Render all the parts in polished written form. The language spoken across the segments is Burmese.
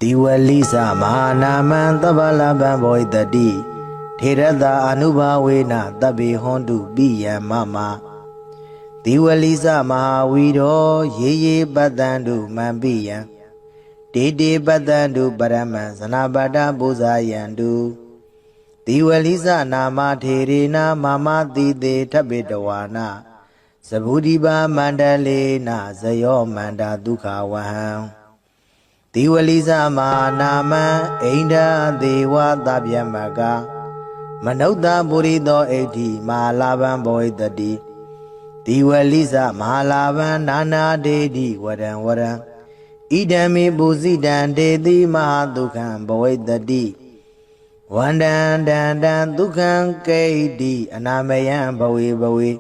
Diwalisa Mahanaman Tabalaban Boy the D Tirada Anubawena Tabi Hondu Biya Mama Diwalisa Mahawido Ye Badandu Mambiya Dede Badandu Baraman Sanabada Buzayandu Diwalisa Nama Tirina Mama Dide Tabidawana Sabudiba Mandalena Zayo Manda Duka Waham Diwalisa Manama Ainda Dewa Dabyamaga Manauda Burido 80 Malaban Boy the D Diwalisa Malaban Nana Dedi Waran Idami Buzidan Dedi Mahadukan Boy the D Wandan Dan Dukan Kedi Anamayan Bowie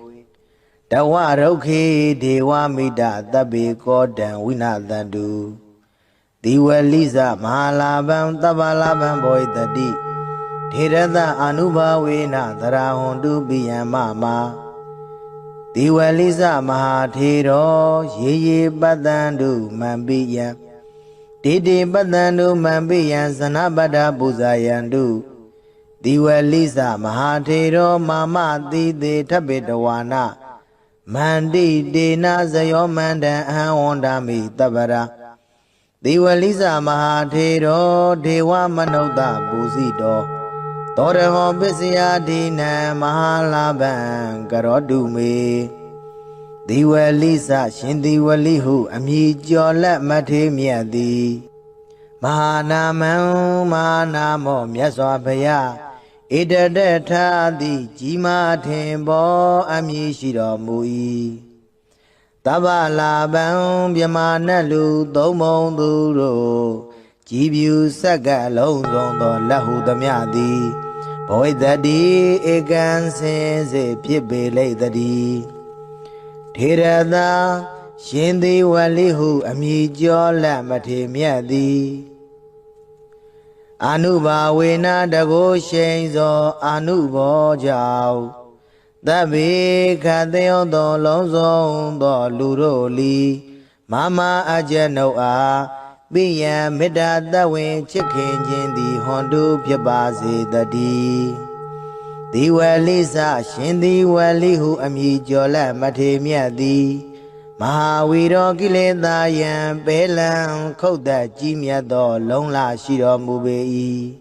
Dawaroke Dewa Mida Dabi Godan Winadandu Diwalisa Mahalaban Tabalaban Boy the D Tirada Anubawena Darahondu Biya Mama Diwalisa Mahatiro Ye Badandu Mambiya Dede Badandu Mambiya Sanabada Buzayandu Diwalisa Mahatiro Mama Dide Tabidawana Mandi Dena Zayo Manda Ahondami Tabara Diwalisa Mahatero Dewa Manauda Buzido Toreho Bisya Dina Mahalaban Garodume Diwalisa Shindiwalihu Amijola Mate Miadi Mahanaman Mahanamo Myaswabaya Idadeta Di Jima Tembo Amishiro Mui Tabalaban Biamanalu Domon Duro Jibu Saga Londondo Lahu Damiadi Boy Daddy Egan Sense Pibele Daddy Tirada Shindi Walihu Amijola Mate Miadi Anuba Wena Dago Shenzo Anubo Jau Dabi Kadeo do Lonzo do Luroli Mama Ajanoa Biya Mida Dawin Chicken Jindi Hondu Piabazi the D Diwalisa Shindi Walihu Amijola Mate Miadi Mahawiro Gileda Yan Belan Koda Jimia do Longla Shiro Mubei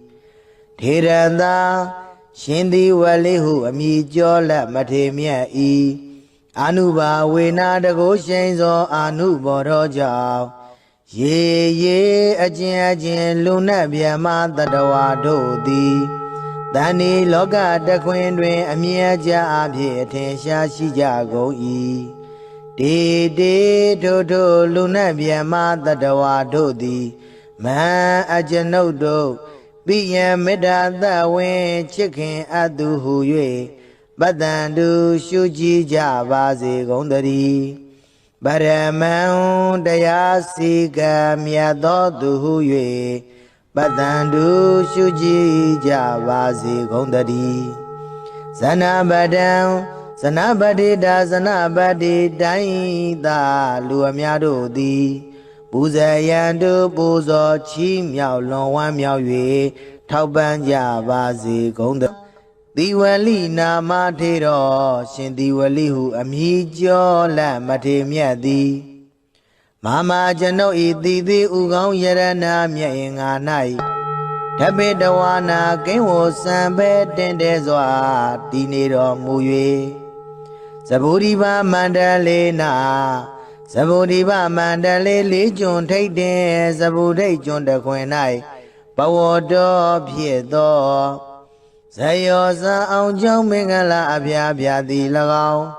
Tiranda Shindi Walihu Amijola Matemia E Anuba Wena Dago Shenzo Anubo Roja Ye Ajin Luna Biama Dadawa Di Dani Loga da Quendwe Amiaja Abye Atensha Shijago E De Dodo Luna Biama Dadawa Di Ma Ajanodo Biya Mida the way chicken adu huye Badandu Shuji Javazi Gondari Baraman Dayasiga Miadodu huye Badandu Shuji Javazi Gondari Sanabadi da Sanabadi Daida Luamiado di Buzayandu Buzo Chi Miao Long Wan Miao Yue Tauban Javazi Gonda Diwali Nama Tero Shin Diwalihu Amijo La Mate Miadi Mama Jano Ididi Ugong Yerana Miainga Nai Tabe Dawana Genwo Sambe Dendezwa Dinero Muye Saburiba Mandalena Sabudiba Mandale Legion take de Sabude John the Quenai Pawodo Piedo Sayosa on John Mingala Abia di Lagao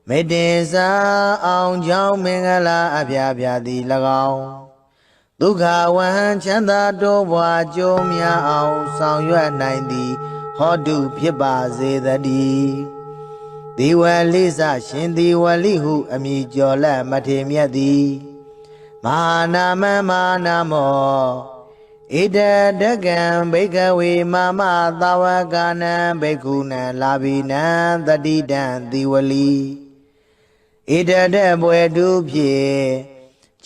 Medesa on John Mingala Abia di Lagao Duga Wan Chanda Dowa Jomia on Sound Yua 90 Hodu Pibaze the D Diwalisa Shindi Walihu Amijola Mate Miadi Manama Manamo Ida Dagan Bekawi Mama Dawagana Bekuna Labina the Didan Diwali Ida Debwe Dubye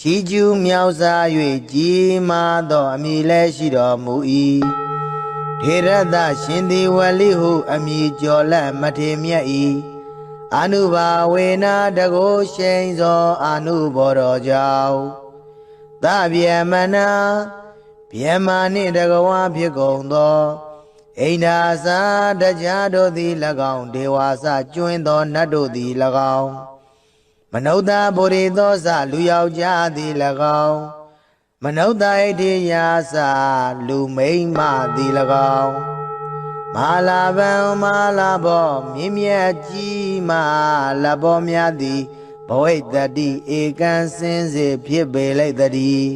ချီကျူးမြောက်စား၍ကြီးမားသောအမည်လည်းရှိတော်မူ၏ထေရသရှင်သည်ဝလိဟုအမည်ကျော်လက်မထေမြတ်၏အနုဘာဝေနတကိုရှိန်သောအနုဘောတော်ကြောင့်သဗျမနာဗျမနှင့်တကဝါဖြစ်ကုန်သောဣန္ဒာစာတရားတို့သည်၎င်းဒေဝါစကျွင်းသောနတ်တို့သည်၎င်းမနုဿဗုရိသောစလူယောက်ျားသည်၎င်းမနုဿဣတိယာစလူမိန်းမသည်၎င်းမဟာလာဗံမဟာလာဘောမြင့်မြတ်ကြီးမလဘောများသည်ဘဝိတ္တိဧကံစင်စေဖြစ်ပေလိုက်တည်း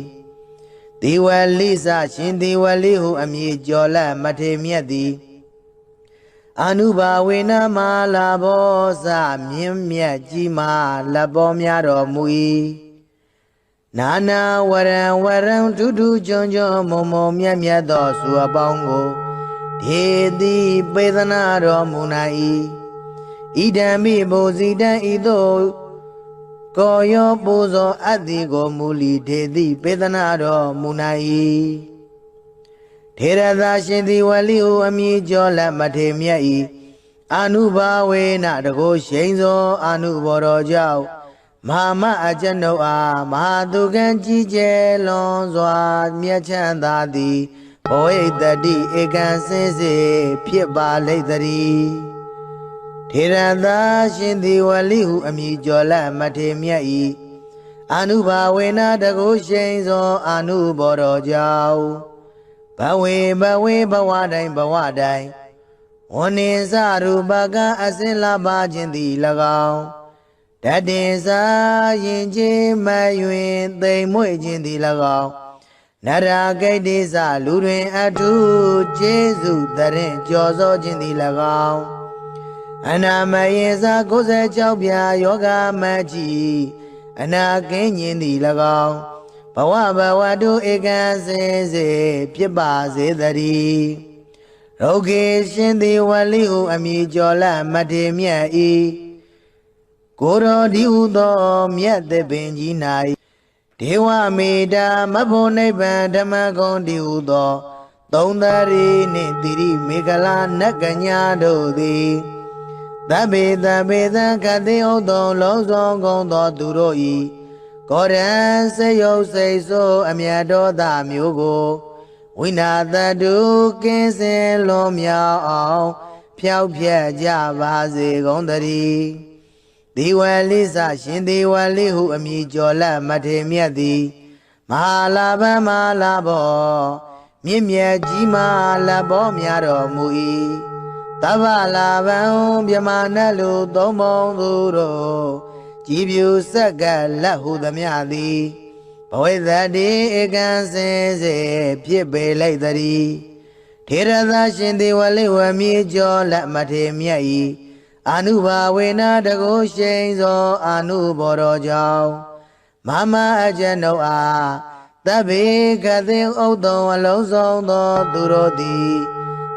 ဒီဝလိစရှင်ဒီဝလိဟုအမည်ကျော်လက်မထေမြတ်သည်အနုဘာဝေနမဟာလာဘောစမြင့်မြတ်ကြီးမလဘောများတော်မူ၏နာနာဝရံဝရံထူးထူးချွန်ချွန်မုံမုံမြတ်မြတ်သောစုအပေါင်းကိုဒေတိပေသနာတော်မူနိုင်၏ဣဒံမိဘုဇိတံဤသို့ကိုယောပူဇော်အပ်သည်ကိုမူလီဒေတိပေသနာတော်မူနိုင်၏ထေရသာရှင်သည်ဝလိဟုအမည်ကျော်လက်မထေမြတ်၏အနုဘာဝေနတကိုရှိန်သောအနုဘောတော်ကြောင့်မဟာမအကျွန်ုပ်အားမဟာသူကံကြီးကျယ်လွန်စွာမြတ်ချမ်းသာသည်ဘဝိတ္တိဧကံစင်စေဖြစ်ပါလိမ့်တည်းထေရသာရှင်သည်ဝလိဟုအမည်ကျော်လက်မထေမြတ်၏အနုဘာဝေနတကိုရှိန်သောအနုဘောတော်ကြောင့်ဘဝေဘဝတိုင်းဘဝတိုင်းဝဏ္ဏစရူပကအစင်လာပါခြင်းသည်၎င်းတတင်စာရင်ချင်းမယွင်သိမ်မွေ့ခြင်းသည်၎င်းနရာဂိတ်တိစလူတွင်အထုကျေးဇူးတရင်ကြော်စောခြင်းသည်၎င်းအနာမယေစာ96ပြာယောဂမကြီးအနာကင်းခြင်းသည်၎င်းဘဝတုဧကံစင်စေဖြစ်ပါစေတည်းရောဂေရှင်သည်ဝလိဟုအမည်ကျော်လက်မထေမြတ်၏ကိုတော်ဒီဟုသောမြတ်သပင်ကြီး၌ဒေဝမေတ္တာမဖို့နိဗ္ဗာန်ဓမ္မဂုံဒီဟုသောသုံးသရီနှင့်တိရိမေခလာနတ်ကညာတို့သည်သဗ္ဗေသခတိဥသောလုံးစုံကုန်သောသူတို့၏ကောရံစေယုတ်စိတ်ဆိုးအမြတ်တော်သားမျိုးကိုဝိနာတတုကင်းစင်လွန်မြောက်အောင်ဖြောက်ဖြက်ကြပါစေကုန်တည်းဒီဝလိစရှင်ဒီဝလိဟုအမည်ကျော်လက်မထေမြတ်သည်မဟာလာဗံမဟာလာဘောမြင့်မြတ်ကြီးမလဘောများတော်မူ၏တဗ္ဗလာဗံမြမနတ်လူသုံးပုံသူတို့ကြည်ပြူဆက်ကလက်ဟုသမျှသည်ဘဝိတ္တိဧကံစင်စေဖြစ်ပေလိုက်တည်းထေရသာရှင်ဒီဝလိဝမည်ကျော်လက်မထေမြတ်၏အနုဘာဝေနတကိုရှိန်သောအနုဘောတော်ကြောင့်မမအကျွန်ုပ်အားသဗ္ဗေကသိဥဒ္ဒံအလုံးစုံသောသူတို့သည်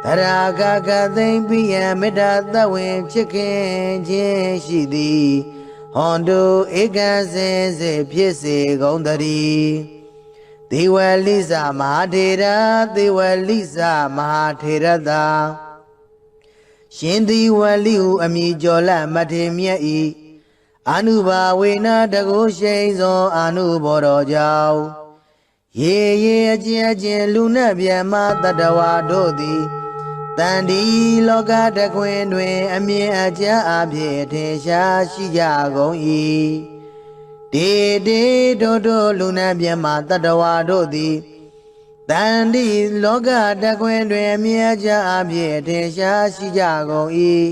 သရာဂကသိမ့်ပိယံမေတ္တာသဝေချစ်ခင်ခြင်းရှိသည်ဟွန်တုဧကံစင်စေဖြစ်စေကုန်တည်းဒေဝလိစမဟာထေရဒေဝလိစမဟာထေရသာရှင်ဒီဝလိဟုအမည်ကျော်လက်မထေမြတ်၏အနုဘာဝေနတကိုရှိန်သောအနုဘောတော်ကြောင့်ရေအကျဉ်လူနှင့်ဗျမတတဝါတို့သည်တန်ဒီလောကတခွင်တွင်အမြင်အကျအဖြစ်ထင်ရှားရှိကြကုန်၏ဒေတို့လူနှင့်ဗျမတတဝါတို့သည်တန်ဒီလောကတခွင်တွင်အမြင်အကျအဖြစ်ထင်ရှားရှိကြကုန်၏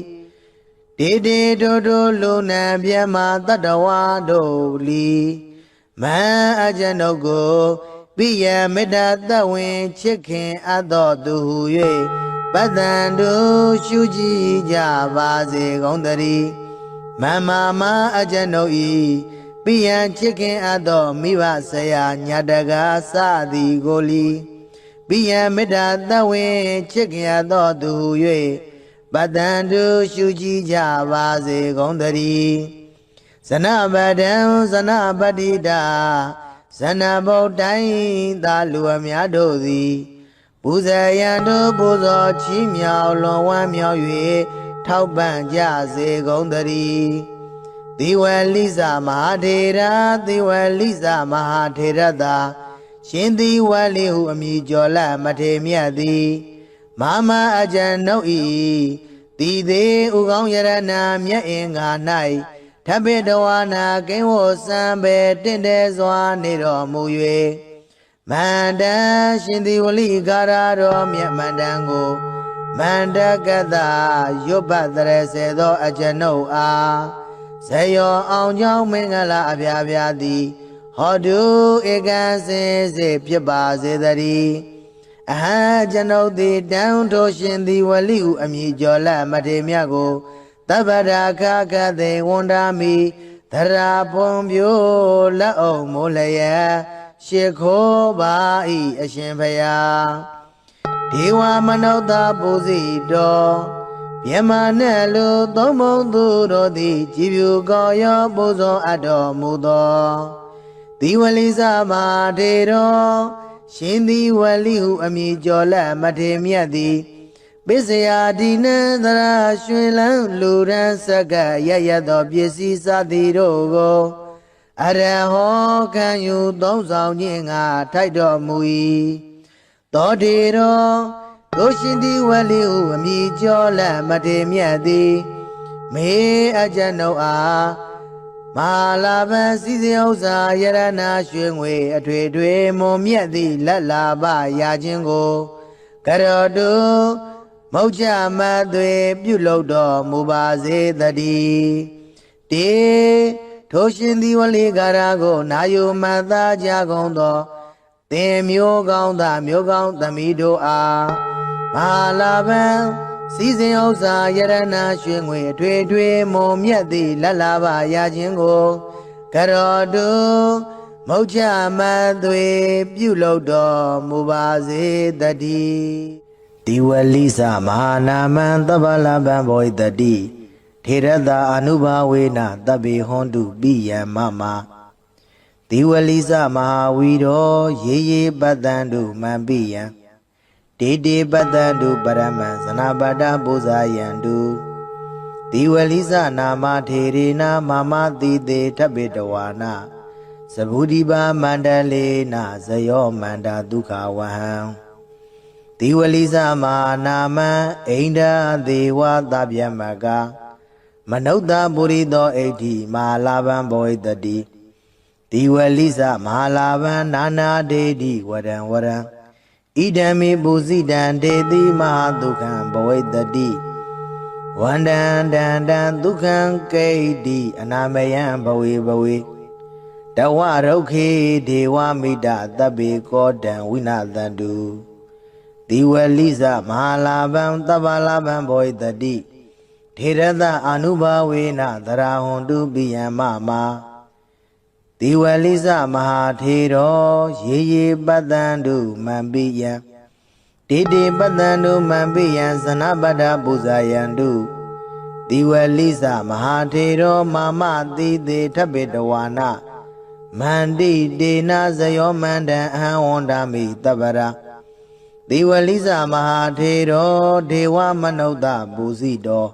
ဒေတို့လူနှင့်ဗျမတတဝါတို့လီမန်အကျွန်ုပ်ကိုပိယမေတ္တာသဝင်ချစ်ခင်အပ်သောသူဟု၍ပတ္တန်တို့ရှုကြည်ကြပါစေကုန်တည်းမမအကျွန်ုပ်၏ပိယံချစ်ခင်အပ်သောမိဘဆရာညာတကားစသည်ကိုလီပိယံမေတ္တာသဝင်ချစ်ခင်အပ်သောသူဟု၍ပတ္တန်တို့ရှုကြည်ကြပါစေကုန်တည်းဇနပဒံဇနပတိတာ ဇဏဗုဒ္ဓိုင်းသာလူအများတို့သည်ပူဇေယံတို့ပူဇော်ချီးမြှောက်လွန်ဝမ်းမြောက်၍ထောက်ပံ့ကြစေကုန်သတည်းသီဝလိဇမဟာထေရသီဝလိဇမဟာထေရသာရှင်သီဝလိဟုအမည်ကျော်လမထေမြတ်သည်မာမအကျဉ်နှုတ်ဤတည်သေးဥကောင်းယရဏမြတ်အင်္ဂါ၌ထပိတဝါနာကိဝစံပေတင့်တယ်စွာနေတော်မူ၍မန္တန်ရှင်သီဝလိကာရတော်မြတ်မန္တန်ကိုမန္တကတရွတ်ပတ်တရစေသောအကျဉ်ုပ်အားဇယောအောင်ကြောင်းမင်္ဂလာအပြာပြာသည်ဟောတုဧကံစင်စေဖြစ်ပါစေတည်းအဟံကျွန်ုပ်သည်တန်ထိုရှင်သီဝလိဟုအမည်ကျော်လမထေမြတ်ကိုတပ္ပရာခခသေဝန္တာမိသရာဖွန်ပြိုလက်အောင်မိုးလျက်ရှေခိုးပါ၏အရှင်ဘုရားဒေဝမနုဿပူဇိတော်မြမနဲ့လူသုံးဘုံသူတို့သည်ကြည်ဖြူကောင်းရောပူဇော်အပ်တော်မူသောသီဝလိဇမဟာထေတော်ရှင်သီဝလိဟုအမည်ကျော်လမထေမြတ်သည်ပစ္စယဒီနံသရရွှင်လန်းလူရန်စက္ကရရသောပစ္စည်းစသည်တို့ကိုအရဟောခံယူသုံးဆောင်ခြင်းငါထိုက်တော်မူ၏သောတေတော်တို့ရှင်သီဝလိဟုအမည်ကျော်လမထေမြတ်သည်မေအကျဉ်ုပ်အားမဟာလာဘံစီစဉ်ဥစ္စာယရဏရွှေငွေအထွေထွေမွန်မြတ်သည့်လက်လာပရာခြင်းကိုကရောတုမုတ်ချမသွေပြုလုပ်တော်မူပါစေတည်းတေထိုရှင်သီဝလိကာရကိုနာယုမတ်သားကြကုန်သောသင်မျိုးကောင်းသားမျိုးကောင်းသမီးတို့အားမဟာလာဘံစီစဉ်ဥစ္စာယရဏရွှေငွေအထွေထွေမွန်မြတ်သည့်လက်လာပရာခြင်းကိုကရောတုမုတ်ချမသွေပြုလုပ်တော်မူပါစေတည်းဒီဝလိသမဟာနာမံသဗ္ဗလဗံဘောဣတတိထေရတအနုဘာဝေနတဗ္ဗေဟွန်တုပိယံမမဒီဝလိသမဟာဝီရောရေရေပတ္တံတုမံပိယံတေတေပတ္တံတုပရမံဇနာပတ္တပူဇာယံတုဒီဝလိသနာမထေရေနာမမတိတေထပိတဝါနာသဗုဒိပါမန္တလေနဇယောမန္တဒုက္ခဝဟံဒီဝလိသမဟာနာမံအိန္ဒသေဝသဗျမကမနုဿပုရိသောဣဋ္ဌိမဟာလာဘံဘောဣတတိဒီဝလိသမဟာလာဘံနာနာဒေတိဝရံဝရံဣဒံမေပုဇိတံဒေတိမဟာဒုက္ခံဘဝိတတိဝန္တံတံတံဒုက္ခံကိဋ္တိအနာမယံဘဝေဘဝေတဝရုခေဒေဝမိတသဗ္ဗေကောတံဝိနာသန္တုဒီဝလိသမဟာလာဘံသဗ္ဗလာဘံဘောဣတတိထေရတအနုဘာဝေနသရာဟွန်တုပိယံမမဒီဝလိသမဟာထေရောရေရေပတ္တံတုမံပိယံတေတေပတ္တံတုမံပိယံဇနပတ္တပူဇာယံတုဒီဝလိသမဟာထေရောမာမတိတေထပိတဝါနာမန္တိတေနဇယောမန္တံအဟံဝန္တာမိတပ္ပရာဒီဝလိသမဟာထေရောဒေဝမနုဿပူဇိတော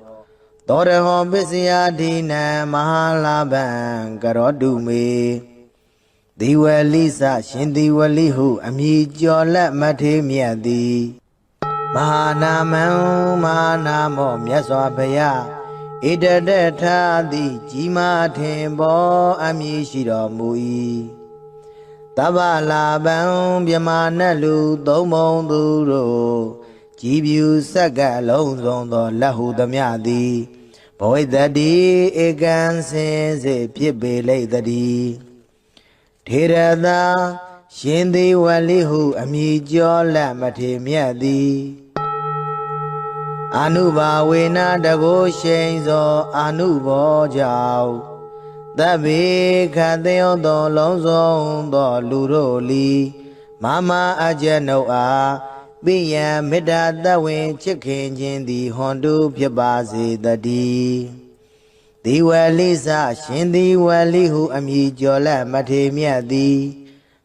သောရဟောပစ္စယဒိနံမဟာလာဘံကရောတုမေဒီဝလိသရှင်ဒီဝလိဟုအမည်ကျော်လက်မထေမြတ်သည်မဟာနာမံမဟာနာမောမြတ်စွာဘုရားဣတတထာတိကြီးမားထင်ပေါ်အမည်ရှိတော်မူ၏တဗ္ဗလာဘံမြမနတ်လူသုံးဘုံသူတို့ကြည်ဖြူစက္ကလုံးစုံသောလက်ဟုသမျှသည်ဘဝိတ္တိဧကံစင်စေဖြစ်ပေလိမ့်တည်းထေရသာရှင်သီဝလိဟုအမည်ကျော်လက်မထေမြတ်သည်အနုဘာဝေနတကိုရှိန်သောအနုဘောကြောင့်သဗ္ဗေခသေယောသောလုံးစုံသောလူတို့လီမမအကျဉ်ုပ်အားပိယံမေတ္တာတဝင်ချစ်ခင်ခြင်းသည်ဟွန်တုဖြစ်ပါစေတည်းဒီဝလိသရှင်ဒီဝလိဟုအမည်ကျော်လက်မထေမြတ်သည်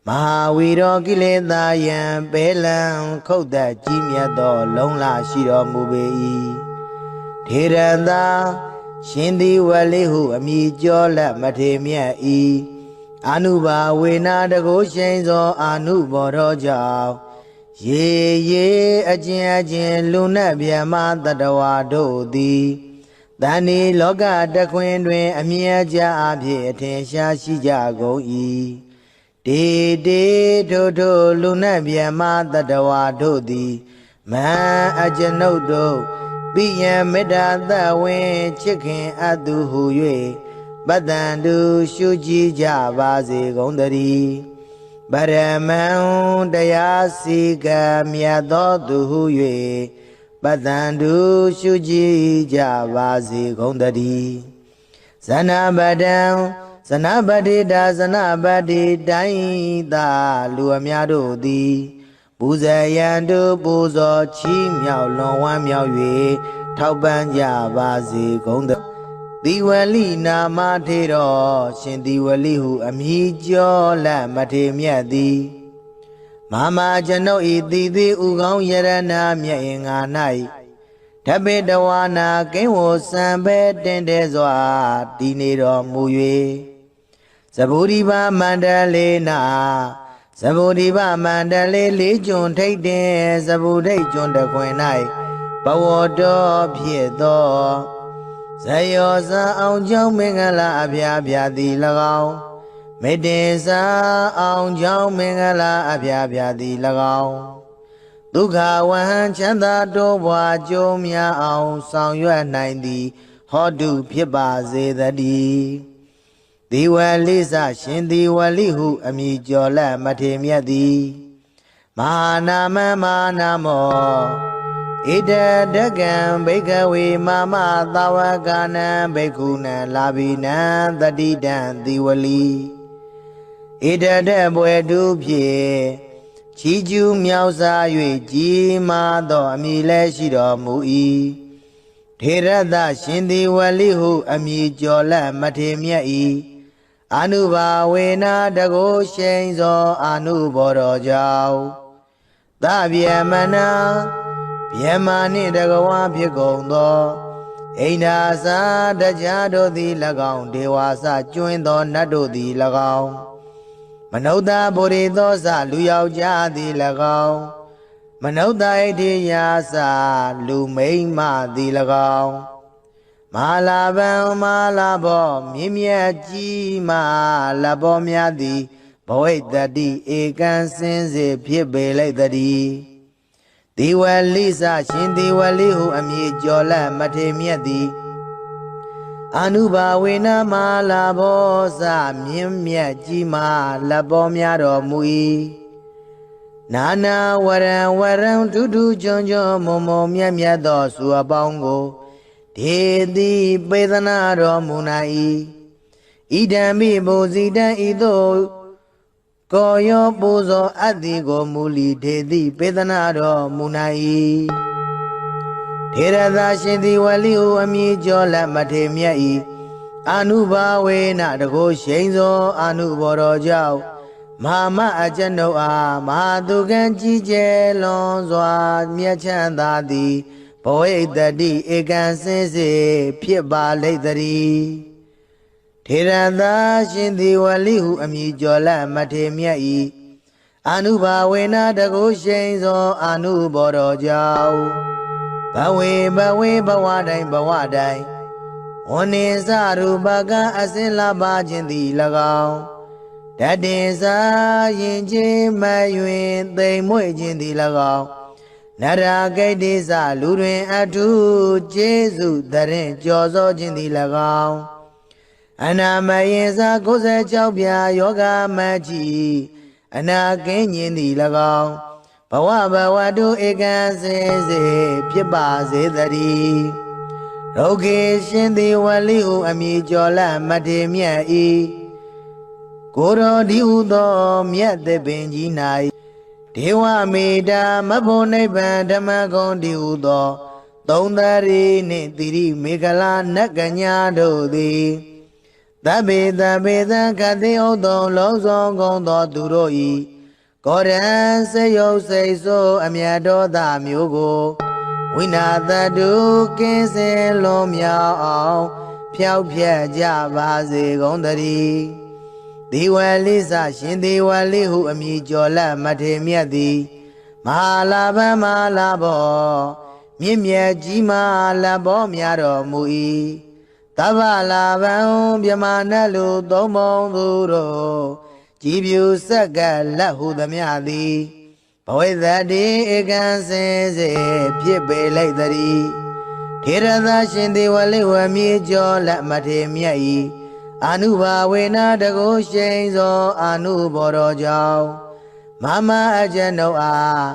မဟာဝီရောကိလေသာယံပဲလံခုတ်သက်ကြီးမြတ်သောလုံးလာရှိတော်မူပေ၏ထေရသာရှင်သည်ဝလိဟုအမိကျော်လက်မထေမြတ်၏အာနုဘာဝေနာတကုရှိန်သောအာနုဘောတော်ကြောင့်ရေရေအကျဉ်လူနတ်ဗျမတတဝါတို့သည်တန်ဒီလောကတခွင်တွင်အမြဲကြအဖြစ်အထင်ရှားရှိကြကုန်၏တေတေထိုလူနတ်ဗျမတတဝါတို့သည်မဟံအကျွန်ုပ်တို့ပိယံမေတ္တာသဝင်ချစ်ခင်အပ်သူဟု၍ပတ္တံတုရှုကြည်ကြပါစေကုန်သတည်းပရမံတရားစီကံမြတ်သောသူဟု၍ပတ္တံတုရှုကြည်ကြပါစေကုန်သတည်းဇနပတံဇနပတိတာဇနပတိတိုင်းသာလူအများတို့သည်ပူဇေယံတုပူဇော်ချီးမြှောက်လွန်ဝမ်းမြောက်၍ထောက်ပံ့ကြပါစေကုန်သသီဝလိနာမထေတော်ရှင်သီဝလိဟုအမည်ကျော်လက်မထေမြတ်သည်မာမကျွန်ုပ်ဤသီသည်ဥကောင်းယရနာမြတ်အင်္ဂါ၌ဓပေတဝါနာကိဝောစံပဲတင်တဲ့စွာတည်နေတော်မူ၍သဗ္ဗုရိပါမန္တလေးနာသဗ္ဗုရိပါမန္တလေးလေးကျွန်းထိတ်တင်သဗ္ဗုဒိတ်ကျွန်းတခွင်၌ဘဝတော်ဖြစ်သောဇယောဇာအောင်ကြောင့်မင်္ဂလာအဖျားဖျားသည်၎င်းမေတ္တေစာအောင်ကြောင့်မင်္ဂလာအဖျားဖျားသည်၎င်းဒုက္ခဝဟံချမ်းသာတိုးပွားကြိုးများအောင်ဆောင်ရွက်နိုင်သည်ဟောတုဖြစ်ပါစေတည်းဒီဝလိစရှင်ဒီဝလိဟုအမည်ကျော်လက်မထေမြတ်သည်မဟာနာမမဟာနာမောဣတတကံဘိကဝေမမသာဝကနံဘိက္ခုနံလာဘိနံတတိတံသီဝလီဣတတဘွယ်တုဖြင့်ချီးကျူးမြောက်စား၍ကြီးမားသောအမည်လည်းရှိတော်မူ၏ထေရသရှင်သီဝလိဟုအမည်ကျော်လက်မထေမြတ်၏အာနုဘာဝေနာတကုရှိန်သောအာနုဘောတော်ကြောင့်သဗျမနာဗျမနှင့်တကဝါဖြစ်ကုန်သောအိန္ဒာစာတရားတို့သည်၎င်းဒေဝါစကျွင်းသောနတ်တို့သည်၎င်းမနုဿဗုရိသောစလူယောက်ျားသည်၎င်းမနုဿဣတိယာစလူမိန်းမသည်၎င်းမဟာလာဗံမဟာလာဘောမြင့်မြတ်ကြီးမလဘောများသည်ဘဝိတ္တိဧကံစင်စေဖြစ်ပေလိုက်တည်းဒီဝလိစရှင်ဒီဝလိဟုအမည်ကျော်လက်မထေမြတ်သည်အာနုဘာဝေနမလာဘောစမြင့်မြတ်ကြီးမာလက်ပေါ်များတော်မူ၏နာနာဝရံထူးထူးချွန်ချွန်မုံမုံမြတ်မြတ်သောစုအပေါင်းကိုဒေတိပေသနာတော်မူနိုင်၏ဣဒံမိဘုဇိတံဤသို့ကိုယောပူဇော်အတ္တိကိုမူလီဒေတိပေသနာတော်မူနိုင်၏ထေရသာရှင်သည်ဝလိဟုအမည်ကျော်လက်မထေမြတ်၏အာနုဘာဝေနတကုရှိန်သောအာနုဘောတော်ကြောင့်မဟာမအကျွန်ုပ်အားမဟာသူကံကြီးကျယ်လွန်စွာမြတ်ချမ်းသာသည်ဘဝိတ္တိဧကံစင်စေဖြစ်ပါလိမ့်တည်းထေရသာရှင်သည်ဝလိဟုအမည်ကျော်လက်မထေမြတ်၏အာနုဘာဝေနတကုရှိန်သောအာနုဘောတော်ကြောင့်ဘဝေဘဝတိုင်းဝဏ္ဏစရူပကအစင်လာပါခြင်းသည်၎င်းတတင်စာရင်ချင်းမယွင်သိမ်မွေ့ခြင်းသည်၎င်းနရာဂိတ္တိစလူတွင်အထုကျေးဇူးတရင်ကြော်စောခြင်းသည်၎င်းအနာမယင်စာ96ပြာယောဂမကြီးအနာကင်းခြင်းသည်၎င်းဘဝတုဧကံစင်စေဖြစ်ပါစေတည်းရုဂေရှင်သည်ဝလိဟုအမည်ကျော်လက်မထေမြတ်၏ကိုရောဒီဟုသောမြတ်သပင်ကြီး၌ဒေဝမေတ္တာမဖို့နိဗ္ဗာန်ဓမ္မဂုံဒီဟုသောသုံးသရီနှင့်သီရိမေခလာနတ်ကညာတို့သည် ဘေသဗ္ဗေသံခတိဥဒ္ဒောလုံးစုံကုန်သောသူတို့ဤကောရံစေယုတ်စိတ်ဆိုးအမြတ်တော်သာမျိုးကိုဝိနာတတုကင်းစင်လွန်မြောက်အောင်ဖြောက်ဖြက်ကြပါစေကုန်သတည်းဒီဝလိစရှင်ဒီဝလိဟုအမည်ကျော်လက်မထေမြတ်သည်မဟာလာဘမဟာလာဘောမြင့်မြတ်ကြီးမားလက်ဘောများတော်မူ၏တဗ္ဗလာဘံမြမနတ်လူသုံးပုံသူတို့ကြည်ပြူဆက်ကလက်ဟုသမျှသည်ဘဝိသတိဧကံစင်စေဖြစ်ပေလိုက်သတည်းထေရသရှင်သေဝလိဝမြေကျော်လက်မထေမြတ်၏အာနုဘာဝေနတကုရှိန်သောအာနုဘောတော်ကြောင့်မမအကျွန်ုပ်အား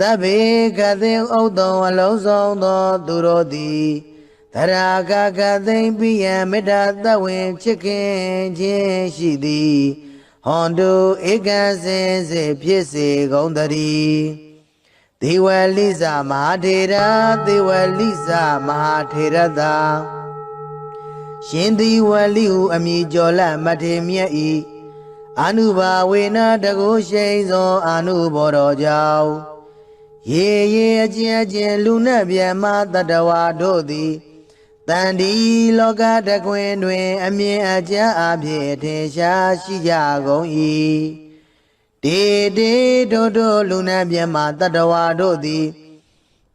သဗ္ဗေကသိဥဒ္ဒောအလုံးစုံသောသူတို့သည်သရာကကသိမ့်ပိယံမေတ္တာသဝေချစ်ခင်ခြင်းရှိသည်ဟွန်တုဧကံစင်စေဖြစ်စေကုန်သတည်းဒေဝလိစမဟာထေရဒေဝလိစမဟာထေရသာရှင်ဒီဝလိဟုအမည်ကျော်လက်မထေမြတ်၏အာနုဘာဝေနတကုရှိန်သောအာနုဘောတော်ကြောင့်ရေရေအကျဉ်အကျဉ်လူနှင့်မြတ်မတတဝါတို့သည်တန်ဒီလောကတခွင်တွင်အမြင်အကျအဖြစ်ထင်ရှားရှိကြကုန်၏တေတေတို့တို့လူနှင့်မြတ်မတတဝါတို့သည်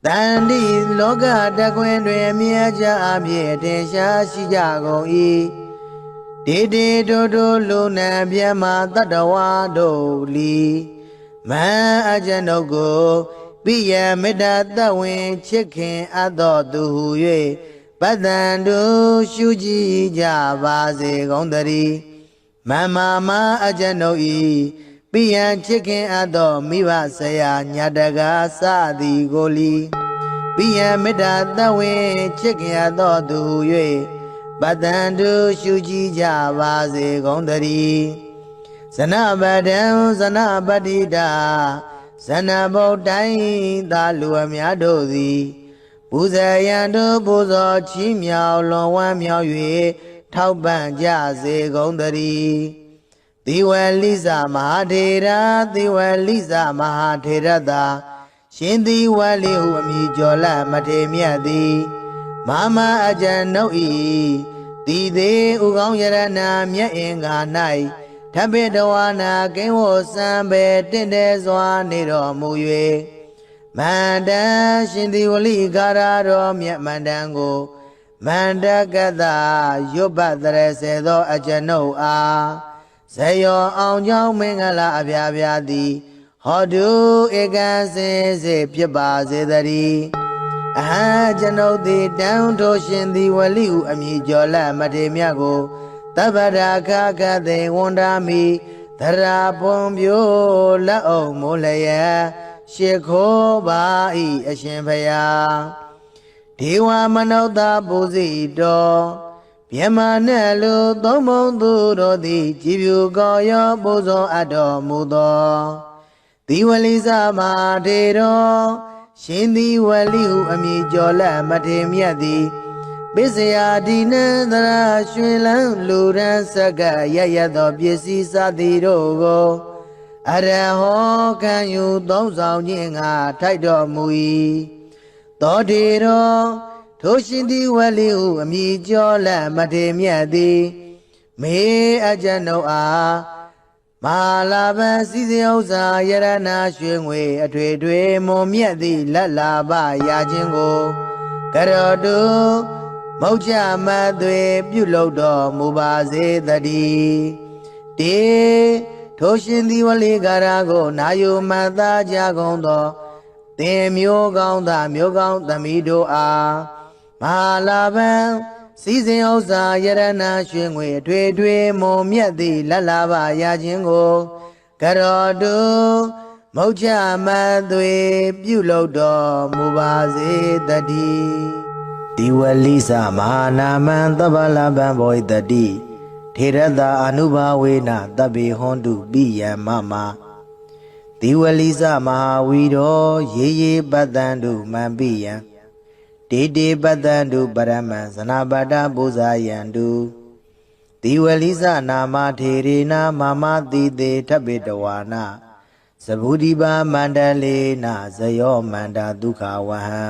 တန်ဒီလောကတခွင်တွင်အမြင်အကျအဖြစ်ထင်ရှားရှိကြကုန်၏တေတေတို့တို့လူနှင့်မြတ်မတတဝါတို့လီမန်အကျွန်ုပ်ကိုပိယမေတ္တာသဝင်ချစ်ခင်အပ်တော်သူဟု၍ပတ္တန်တို့ရှုကြည်ကြပါစေကုန်သတည်းမမမအကျွန်ုပ်ဤပိယံချစ်ခင်အပ်တော်မိဘဆရာညာတကားစသည်ကိုလီပိယံမေတ္တာသဝင်ချစ်ခင်အပ်တော်သူဟု၍ပတ္တန်တို့ရှုကြည်ကြပါစေကုန်သတည်းဇနပဒံဇနပတိတာဇနဗုဒ္ဓိသာလူအများတို့သည်ပူဇေယံတို့ပူဇော်ချီးမြှောက်လွန်ဝမ်းမြောက်၍ထောက်ပံ့ကြစေကုန်သတည်းသေဝလိစမဟာထေရသေဝလိစမဟာထေရသာရှင်သေဝလိဟုအမည်ကျော်လက်မထေမြတ်သည်မမအကျွန်ုပ်၏တည်သေးဥကောင်းယရဏမြတ်အင်္ဂါ၌ထပိတဝါနာကိဝောစံပေတင့်တယ်စွာနေတော်မူ၍မန္တရှင်သေဝလိကာရတော်မြတ်မန္တန်ကိုမန္တကတရွတ်ပတ်တရစေသောအကျွန်ုပ်အားဇယောအောင်ကြောင်းမင်္ဂလာအပြားပြားသည်ဟောတုဧကံစင်စေဖြစ်ပါစေတည်းအဟံကျွန်ုပ်သည်တန်ထိုးရှင်သေဝလိဟုအမည်ကျော်လက်မထေမြတ်ကိုတပ္ပရာခခသိဝန္ဒာမိသရာပွန်ပြိုလက်အုပ်မိုးလျက်ရှ िख ိုးပါဤအရှင်ဖယားဒေဝမနုဿပူဇိတော်မြမနဲ့လူသုံးပုံသူတို့သည်ကြည်ပြူကောရောပူဇော်အပ်တော်မူသောသီဝလိစမထေတော်ရှင်သီဝလိဟုအမည်ကျော်လက်မထေမြတ်သည်ပစ္စယဒီနံသရာရွှေလန်းလူရန်စက္ကရရသောပစ္စည်းစသည်တို့ကိုအရဟောခံယူသုံးဆောင်ခြင်းငါထိုက်တော်မူ၏သောတေတော်ထိုရှင်သီဝလိဟုအမည်ကျော်လက်မထေမြတ်သည်မေအကျွန်ုပ်အားမဟာလာဘံစည်းစိမ်ဥစ္စာယရဏရွှေငွေအထွေထွေမွန်မြတ်သည့်လက်လာပရခြင်းကိုကရောတုမௌချမသွေပြုလုပ်တော်မူပါစေတည်းတေထိုရှင်သီဝလိကာရကိုနာယူမှတ်သားကြကုန်သောသင်မျိုးကောင်းသားမျိုးကောင်းသမီးတို့အားမဟာလာဘံစည်းစိမ်ဥစ္စာယရဏရွှေငွေအထွေထွေမွန်မြတ်သည့်လက်လာပရခြင်းကိုကရောတုမௌချမသွေပြုလုပ်တော်မူပါစေတည်းဒီဝလိစမဟာနာမံသဗ္ဗလဗံဘောဣတတိထေရတာအနုဘာဝေနတဗ္ဗေဟွန်တုပိယံမမဒီဝလိစမဟာဝီရောရေရေပတ္တံတုမံပိယံတေတေပတ္တံတုပရမံဇနာပတ္တပူဇာယံတု တိဝလိစနာမထေရေနာမမတိတေထပိတဝါနာသဗုဒိပါမန္တလေနာဇယောမန္တာဒုက္ခဝဟံ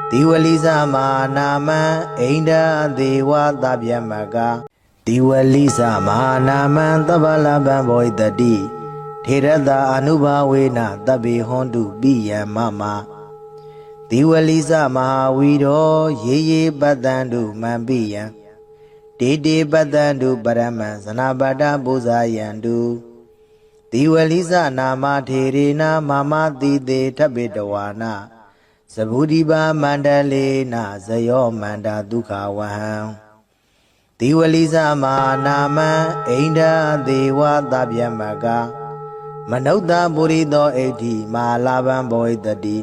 တိဝလိစမာနာမံအိန္ဒဒေဝသဗျမကတိဝလိစမာနာမံသဗ္ဗလဗံဘောဣတတိထေရတအနုဘာဝေနတဗ္ဗေဟွန်တုပိယံမမတိဝလိစမဟာဝီရောရေရေပတ္တံတုမံပိယံတေတေပတ္တံတုပရမံဇနပတ္တပုဇာယံတုတိဝလိစနာမထေရေနာမမတိတေထပိတဝါနာသဗုဒိပါမန္တလေနာဇယောမန္တာဒုက္ခဝဟံတိဝလိစမာနာမံအိန္ဒဒေဝသဗျမကမနုဿပုရိသောဣဋ္ဌိမဟာလာဗံဘောဣတတိ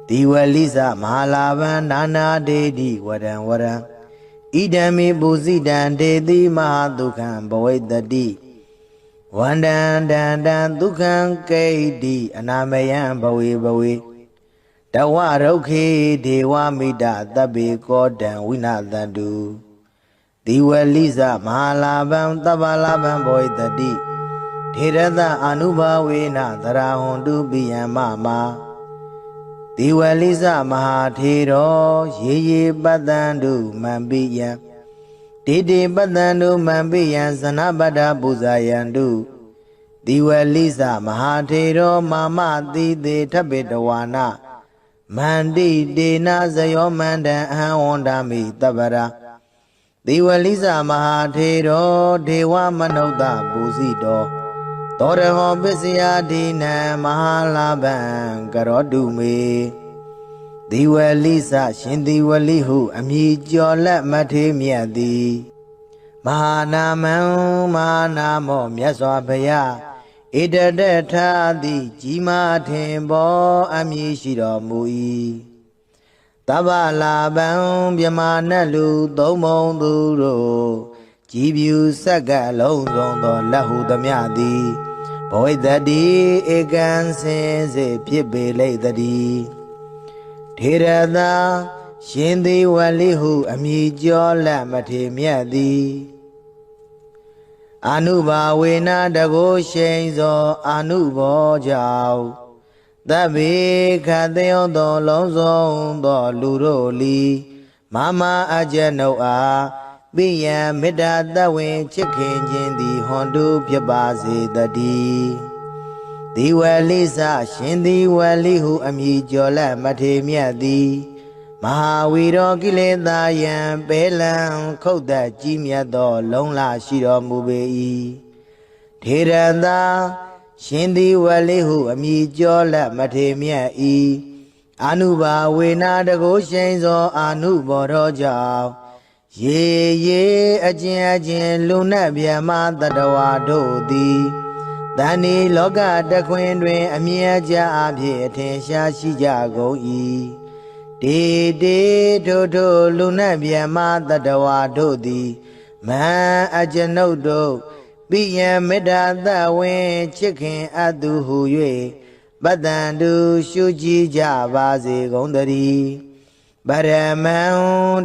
တိဝလိစမဟာလာဗံနာနာဒေတိဝရံဝရံဣဒံမေပုစိတံဒေတိမဟာဒုက္ခံဘောဣတတိဝန္တံတံတံဒုက္ခံကိဋ္တိအနာမယံဘဝေဘဝေတဝရုခေဒေဝမိတသဗ္ဗေကောတံဝိနာသန္တုတိဝလိစမဟာလာဗံသဗ္ဗလာဗံဘောဣတတိထေရတအနုဘာဝေနသရဟွန်တုပိယံမမတိဝလိစမဟာထေရောရေရေပတ္တံတုမံပိယံတေတေပတ္တံတုမံပိယံဇနပတ္တပုဇာယံတုတိဝလိစမဟာထေရောမာမတိတေထပိတဝါနာမန္တိတေနာဇယောမန္တံအဟံဝန္ဒာမိတပ္ပရာတိဝလိစမဟာထေရောဒေဝမနုဿပုစီတောသောရဟောပစ္စယဒိနံမဟာလာဗံကရောတုမေတိဝလိစရှင်တိဝလိဟုအမည်ကျော်လက်မထေမြတ်သည်မဟာနာမံမဟာနာမောမြတ်စွာဘုရားဣတတထာတိကြီးမားထင်ပေါ်အမည်ရှိတော်မူ၏တဗ္ဗလာဗံမြမနတ်လူသုံးမုံသူတို့ကြည်ဖြူဆက်ကလုံးစုံသောလက်ဟုသမျှသည်ဘောဣတတိဧကံစင်စေဖြစ်ပေလိမ့်တည်းထေရသာရှင်သေဝလိဟုအမည်ကျော်လက်မထေမြတ်သည်အနုဘာဝေနတကိုရှိန်သောအနုဘောကြောင့်သဗ္ဗေခတယောသောလုံးစုံသောလူတို့လီမမအကျနုအားပိယံမေတ္တာတဝင်ချစ်ခင်ခြင်းသည်ဟွန်တုဖြစ်ပါစေတည်းဒီဝလိစရှင်ဒီဝလိဟုအမည်ကျော်လက်မထေမြတ်သည်မဟာဝီရောကိလေသာယံပေလံခုတ်သက်ကြီးမြတ်သောလုံးလရှိတော်မူပေ၏ထေရသာရှင်ဒီဝလိဟုအမည်ကျော်လက်မထေမြတ်၏အနုဘာဝေနာတကိုရှိန်သောအနုဘောတော်ကြောင့်ရေရေအကျဉ်အကျဉ်လူနတ်ဗျမတတဝါတို့သည်တဏီလောကတခွင်တွင်အမြဲကြအဖြစ်အထင်ရှားရှိကြကုန်၏တေတေထိုထိုလူနတ်ဗျမတတဝါတို့သည်မဟံအကျွန်ုပ်တို့ပိယံမေတ္တာသဝင်ချစ်ခင်အပ်သူဟု၍ပတ္တန္တုရှုကြည်ကြပါစေကုန်သတည်းပရမံ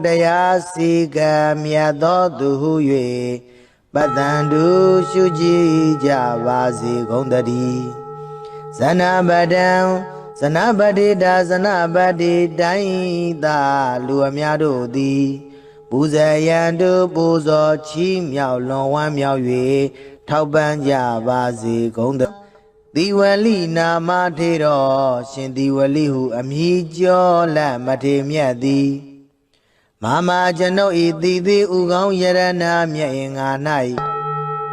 တရားစီကံမြတ်သောသူဟု၍ပတ္တန္တုရှုကြည်ကြပါစေကုန်သတည်းဇနပတံဇနပတိတာဇနပတိတိုင်းသာလူအများတို့သည်ပူဇေယံတုပူဇော်ချီးမြှောက်လွန်ဝမ်းမြောက်၍ထောက်ပံ့ကြပါစေကုန်သသီဝလိနာမထေရောရှင်သီဝလိဟုအမည်ကျော်လက်မထေမြတ်သည်မမကျွန်ုပ်ဤသီသီဥကောင်းယရဏမြတ်င်္ဂါ၌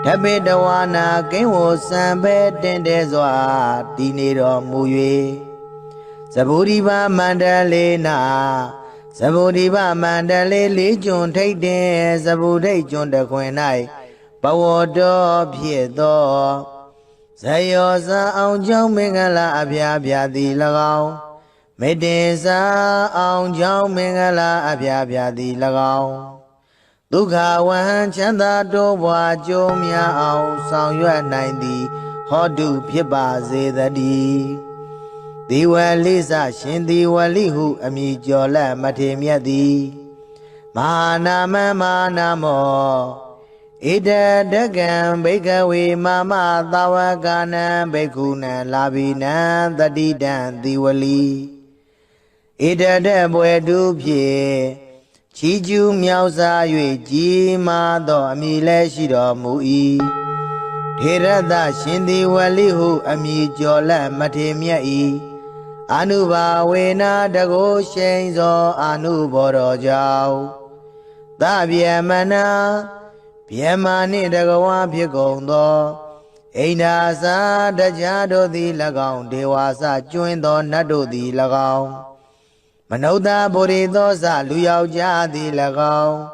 ဓပိတဝါနာကိဝစံပဲတင်တဲစွာတည်နေတော်မူ၍သဗုဒိပါမန္တလေနာသဗုဒိပါမန္တလေလေးကျွန်းထိတ်တင်သဗုဒိတ်ကျွန်းတခွင်၌ဘဝတော်ဖြစ်သောဇယောဇာအောင်ကြောင့်မင်္ဂလာအဖျားဖျားသည်၎င်းမေတ္တေစာအောင်ကြောင့်မင်္ဂလာအဖျားဖျားသည်၎င်းဒုက္ခဝဟံချမ်းသာတိုးပွားကြိုးများအောင်ဆောင်ရွက်နိုင်သည်ဟောတုဖြစ်ပါစေတည်းဒီဝလိစရှင်ဒီဝလိဟုအမည်ကျော်လက်မထေမြတ်သည်မဟာနာမမဟာနာမော Ida dagan bekawe mama tawa kanan bekunan labinan tadidan diwali. Ida de bwe du pye chiju miao sa yue ji ma do ami le shi do mu i. Thirada shindi wali hu ami jo la mathe myat i. Anuba wena dago shen zo anuboro jau. Da vyamana Pyamani dagawa pyagondo Aina sa dajado di lagaon Dewasa chuindo nado di lagaon Manauda borido sa luyao ja di lagaon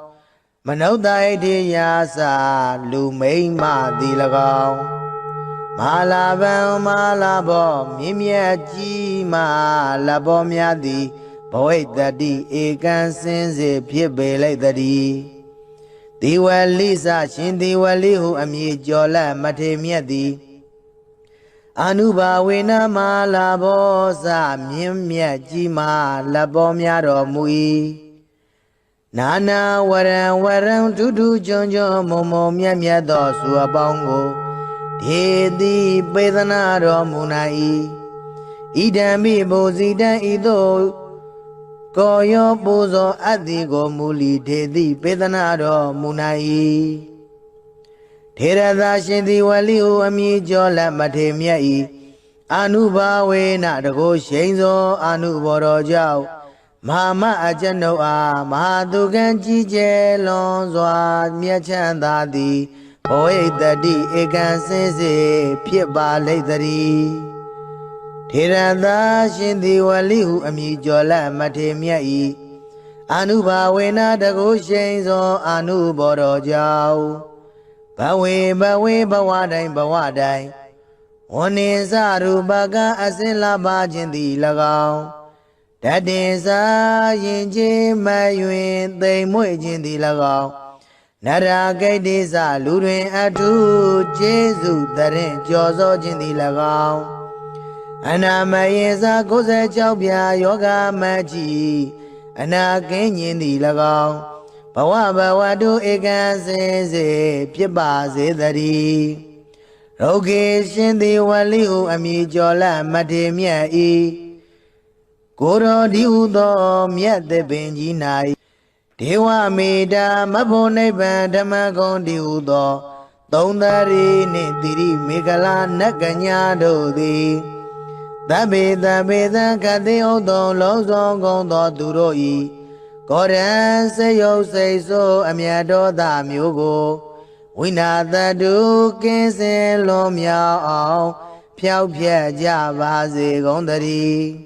Manauda idiya sa lumay ma di lagaon Malabang malabo mimya ji ma labo mya di Bawait dadi ikan sinzi pyabelay dadi Diwali sa shin diwali hu ami jola mathe myat di Anuba wena ma labo sa myin myat ji ma labo mya ro mu i Nana waran waran tutu chon chon momo myat myat do su apaung ko Dhe di pedana ro mu na i Idam bi bo zidan ido Koyo puzo adi go muli dedi pedana ro munai. Thirada shindi wali hu ami jola mathe myat i. Anuba we na dago shenzo anuboro jau. Mama ajano a mahadugan ji je lon zwa myat chanda di. Boy dadi ekan sinse phit ba lai dari. Thirada shindi wali hu ami jola mathe myat i. Anuba wena dago shenzo anuboro jau. Bawe bawe bawadai. One saru baga asin laba jindi lagaon. Dadin sa yinje mayuen day mui jindi lagaon. Nara gaidi sa luruen atu Jesu darin jozo jindi lagaon. Anamayensa kose chaupya yoga machi Anakenyin di lagaon Bawa bawa du ekan sense Pipa se dari Roke shindi wali hu ami jola mathe myat i Koro di udo myat de benji nai Dewa meda mapo naipan dhammakon di udo Tondari ne tiri megala nakanya do di Tabe kati odo lo song gong do duro i Koran se yo se so amya do da myo ko Wina tatu kinsin lo myao aung Phyauk phyat ja ba se gong tari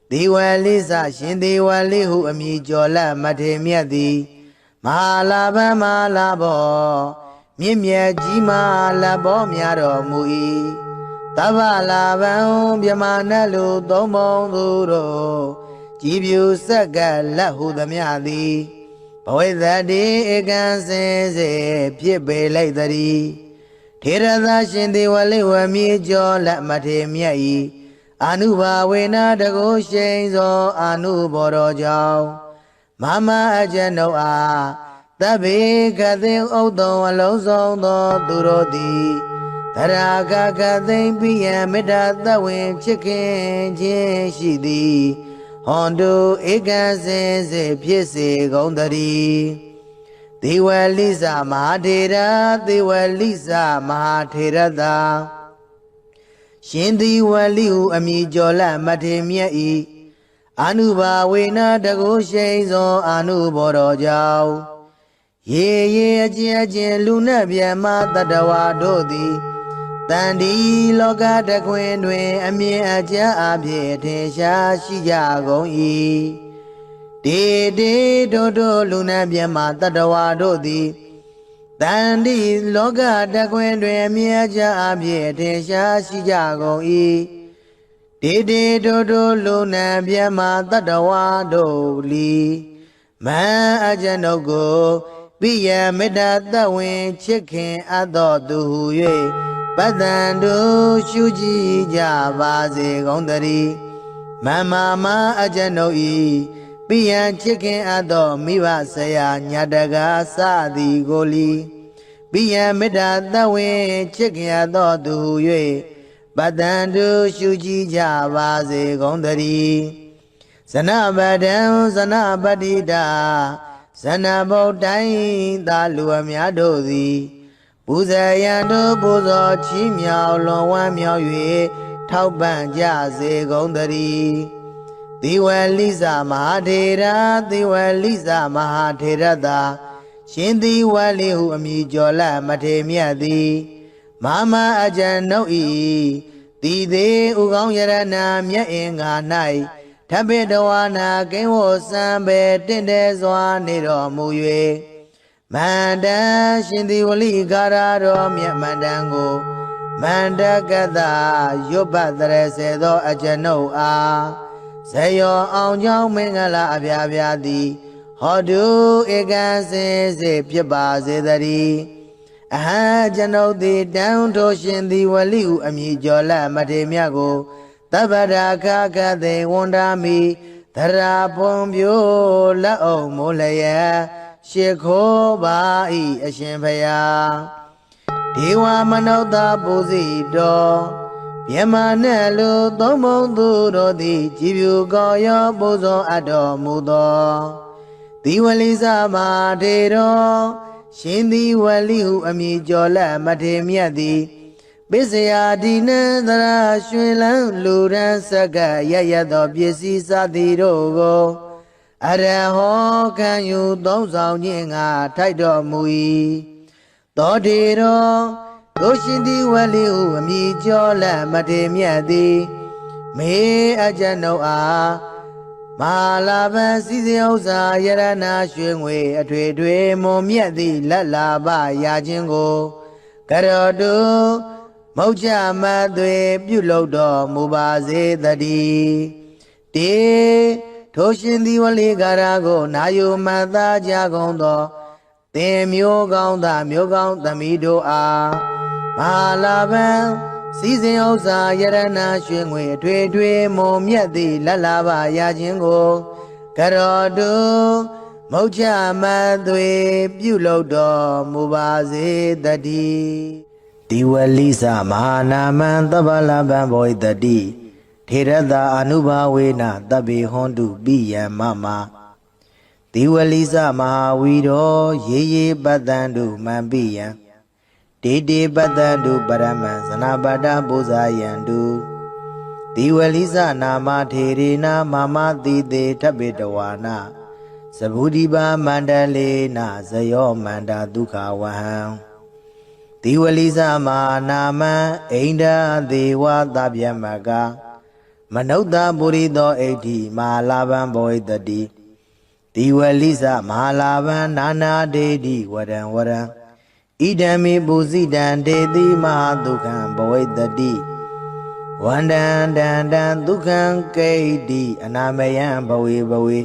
Diwali sa shin diwali hu ami jola mathe myat di Mahalabang mahalabo Myit myat ji ma labo mya ro mu i Tava labang byamana lu tomong duro Jibyu sakka lahu damya di Bawait dadi ekan sense phit pe lai dari Thirada shindi wali hu ami jola mathe myat i Anuba wena dago shenzo anuboro jau Mama ajano a Tabe kati udon along song do duro di Taraga kathin piya metta tawin chikin chin shi di Hondo ekan sense phit se gong tari Diwali sa mahathera Diwali sa mahathirada Shindi wali hu ami jola mathe myat i Anuba wena dago shenzo anuboro jau Ye ajin lu na pyama tatawa do di Tandi loka takwin twin amyin aja apye thin sha shi ja gong i De do lu na pyama tatawa do di Tandi loka takwin twin amyin aja apye thin sha shi ja gong i De do lu na pyama tatawa do li Man ajano ko Piya metta tawin chikin ado du hu yue Padandu shuji ja ba se gong tari Mama ajano i Piya chikin ado miwa saya nyadaga sa di goli ပိယံမေတ္တာသဝေချစ်ခင်သောသူ၍ပတံတုရှုကြည်ကြပါစေကုန်သတည်းဇနပဒံဇနပတိတာဇနဗုဒ္ဓံသာလူအများတို့သည်ပူဇေယံတို့ပူဇော်ချီးမြှောက်လွန်ဝမ်းမြောက်၍ထောက်ပံ့ကြစေကုန်သတည်းသီဝလိဇမဟာထေရသီဝလိဇမဟာထေရသာရှင်သီဝလိဟုအမည်ကျော်လမထေမြတ်သည်မာမအကျဉ်နှုတ်ဤတည်သေးဥကောင်းယရဏမြတ်အင်္ဂါ၌ထပိတဝါနာကိဝစံပေတင့်တယ်စွာနေတော်မူ၍မန္တန်ရှင်သီဝလိကာရတော်မြတ်မန္တန်ကိုမန္တကတရွတ်ပတ်တရစေသောအကျဉ်နှုတ်အားဇယောအောင်ကြောင်းမင်္ဂလာအပြာပြာသည်ဟောတုဧကံစင်စေဖြစ်ပါစေတည်းအဟံကျွန်ုပ်သည်တန်ထိုရှင်သီဝလိဟုအမည်ကျော်လမထေမြတ်ကိုတပ္ပရာခခသေဝန္တာမိသရာဖွန်ပြိုလက်အောင်မိုးလျက်ရှ िख ိုးပါ၏အရှင်ဖယားဒေဝမနုဿပူဇိတော်မြမနဲ့လူသုံးဘုံသူတို့သည်ကြည်ဖြူကောင်းရောပူဇော်အပ်တော်မူသောသီဝလိဇမာထေတော်ရှင်သီဝလိဟုအမည်ကျော်လက်မထေမြတ်သည်ပစ္စယဒီနံသရရွှင်လန်းလူရန်စက္ကရရသောပစ္စည်းစသည်တို့ကိုအရဟောခံယူသုံးဆောင်ခြင်းငါထိုက်တော်မူ၏သောတေတော်တို့ရှင်သီဝလိဟုအမည်ကျော်လက်မထေမြတ်သည်မေအကျဉ်ုပ်အားမဟာလာဘံစီစဉ်ဥစ္စာယရဏရွှေငွေအထွေထွေမွန်မြတ်သည့်လက်လာပရာခြင်းကိုကရောတုမုတ်ချမသွေပြုလုပ်တော်မူပါစေတည်းတေထိုရှင်သီဝလိကာရကိုနာယုမတ်သားကြကုန်သောသင်မျိုးကောင်းသားမျိုးကောင်းသမီးတို့အားမဟာလာဘံစီစဉ်ဥစ္စာယရဏရွှေငွေအထွေထွေမွန်မြတ်သည့်လက်လာပရာခြင်းကိုကရောတုမုတ်ချမသွေပြုလုပ်တော်မူပါစေတည်းဒီဝလိသမဟာနာမံသဗ္ဗလဗံဘောဣတတိထေရတအနုဘာဝေနတဗ္ဗေဟွန်တုပိယံမမဒီဝလိသမဟာဝီရောရေရေပတ္တံတုမံပိယံတေတေပတ္တံတုပရမံဇနာပတ္တပူဇာယံတုဒီဝလိသနာမထေရေနာမမတိတေထပိတဝါနာသဗုဒိပါမန္တလေနဇယောမန္တာဒုက္ခဝဟံဒီဝလိသမဟာနာမံအိန္ဒာဒေဝသဗျမကမနုဿပုရိသောဣဋ္ဌိမဟာလာဘံဘောဣတတိဒီဝလိသမဟာလာဘံနာနာဒေတိဝရံဝရံဣဒံမေပုဇိတံဒေတိမဟာဒုက္ခံဘဝိတတိဝန္တံတံတံဒုက္ခံကိဋ္တိအနာမယံဘဝေဘဝေ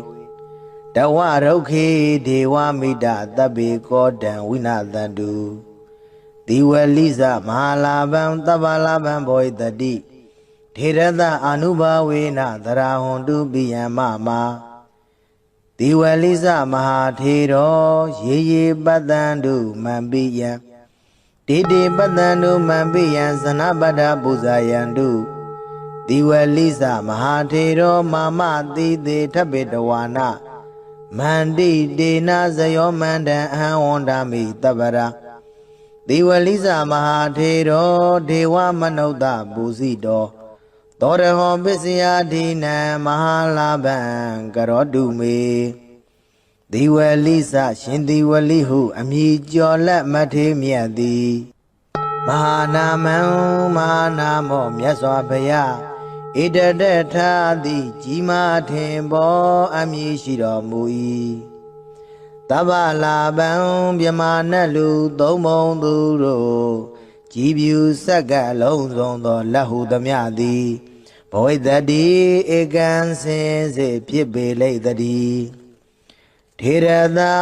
တဝရုခေဒေဝမိတသဗ္ဗေကောတံဝိနာသန္တုဒီဝလိသမဟာလာဘံသဗ္ဗလာဘံဘောဣတတိထေရတအနုဘာဝေနသရာဟွန်တုပိယံမမဒီဝလိသမဟာထေရောရေရေပတ္တံတုမံပိယံတေတေပတ္တံတုမံပိယံဇနပတ္တပူဇာယံတုဒီဝလိသမဟာထေရောမာမတိတေထပိတဝါနာမန္တိတေနဇယောမန္တံအဟံဝန္တာမိတပ္ပရာဒီဝလိသမဟာထေရောဒေဝမနုဿပူဇိတောသောရဟောပစ္စယဒိနံမဟာလာဘံကရောတုမေဒီဝလိသရှင်ဒီဝလိဟုအမည်ကျော်လက်မထေမြတ်သည်မဟာနာမံမဟာနာမောမြတ်စွာဘုရားဣတတထာတိကြီးမားထင်ပေါ်အမည်ရှိတော်မူ၏တဗ္ဗလာဘံမြမနတ်လူသုံးဘုံသူတို့ကြည်ဖြူစက္ကလုံးစုံသောလက်ဟုသမျှသည်ဘဝိတတိဧကံစင်စေဖြစ်ပေလိမ့်တည်းထေရသာ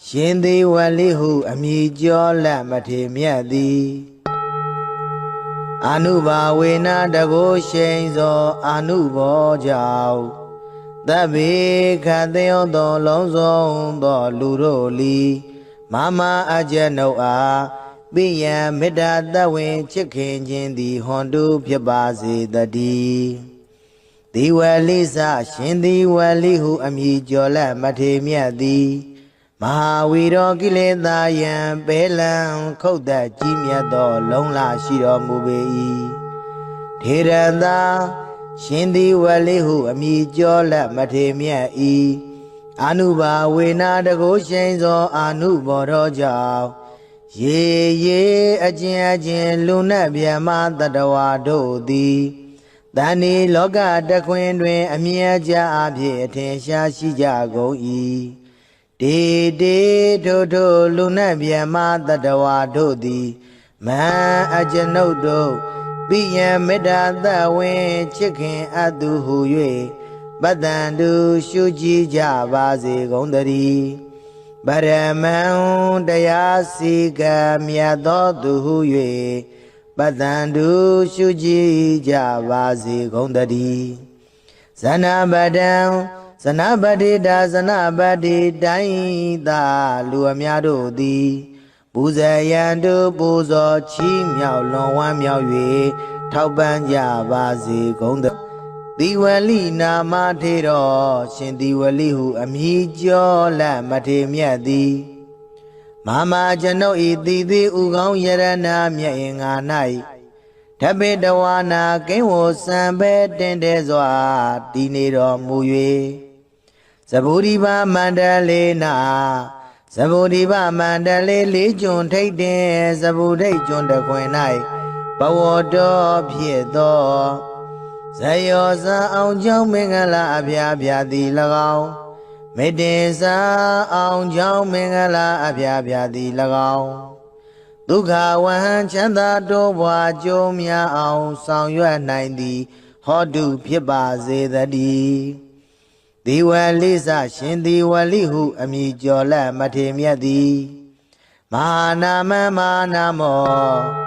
ရှင်သီဝလိဟုအမည်ကျော်လက်မထေမြတ်သည်အနုဘာဝေနတကိုရှိန်သောအနုဘောကြောင့်သဗ္ဗေခသေယောသောလုံးစုံသောလူတို့လီ မာမအကျဉ်ုပ်အားပိယံမေတ္တာတဝင်ချစ်ခင်ခြင်းသည်ဟွန်တုဖြစ်ပါစေတည်းဒီဝလိစရှင်ဒီဝလိဟုအမည်ကျော်လက်မထေမြတ်သည်မဟာဝီရောကိလေသာယံပဲလံခုတ်သက်ကြီးမြတ်သောလုံးလာရှိတော်မူပေ၏ထေရသာရှင်ဒီဝလိဟုအမည်ကျော်လက်မထေမြတ်၏အာနုဘာဝေနာတကုရှိန်သောအာနုဘောတော်ကြောင့်ရေရေအချင်းလူနတ်ဗျမတတဝါတို့သည်တန်ဒီလောကတခွင်တွင်အမြဲကြအဖြစ်အထင်ရှားရှိကြကုန်၏တေတေထိုလူနတ်ဗျမတတဝါတို့သည်မဟာအကျွန်ုပ်တို့ပိယံမေတ္တာသဝင်ချစ်ခင်အပ်သူဟု၍ပတ္တံတုရှုကြည်ကြပါစေကုန်သတည်းပရမံတရားစီကံမြတ်သောသူဟု၍ပတ္တံတုရှုကြည်ကြပါစေကုန်သတည်းဇနပတံဇနပတိတာဇနပတိတိုင်းသာလူအများတို့သည်ပူဇေယံတုပူဇော်ချီးမြှောက်လွန်ဝမ်းမြောက်၍ထောက်ပံ့ကြပါစေကုန်သတည်းဒီဝလိနာမထေတော်ရှင်ဒီဝလိဟုအမည်ကျော်လက်မထေမြတ်သည်မာမကျွန်ုပ်ဤတိတိဥကောင်းယရဏမြတ်အင်္ဂါ၌ဓပိတဝါနာကိဝောစံပဲတင်တဲ့စွာတည်နေတော်မူ၍သဗ္ဗုဒိဗမန္တလေးနာသဗ္ဗုဒိဗမန္တလေးလေးကျွန်းထိတ်တင်သဗ္ဗုဒိတ်ကျွန်းတခွင်၌ဘဝတော်ဖြစ်သောဇယောဇာအောင်ကြောင့်မင်္ဂလာအဖျားဖျားသည်၎င်းမေတ္တေစာအောင်ကြောင့်မင်္ဂလာအဖျားဖျားသည်၎င်းဒုက္ခဝဟံချမ်းသာတိုးပွားကြုံများအောင်ဆောင်ရွက်နိုင်သည်ဟောတုဖြစ်ပါစေတည်းဒီဝလိစရှင်ဒီဝလိဟုအမည်ကျော်လက်မထေမြတ်သည်မဟာနာမမဟာနာမော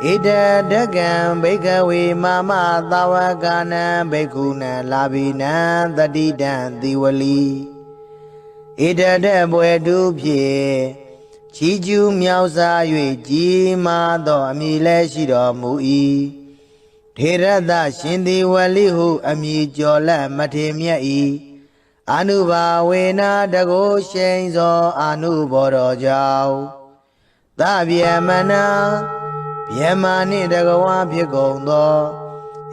ဣတတကံဘိကဝေမမသဝကနံဘိက္ခုနံလာဘိနံတတိတံသီဝလီဣတတဘွယ်တုဖြင့်ချီးကျူးမြောက်စား၍ကြီးမားသောအမည်လည်းရှိတော်မူ၏ထေရသရှင်သီဝလီဟုအမည်ကျော်လက်မထေမြတ်၏အာနုဘာဝေနာတကုရှိန်သောအာနုဘောတော်ကြောင့်သဗျမနာဗျမနှင့်တကဝါဖြစ်ကုန်သော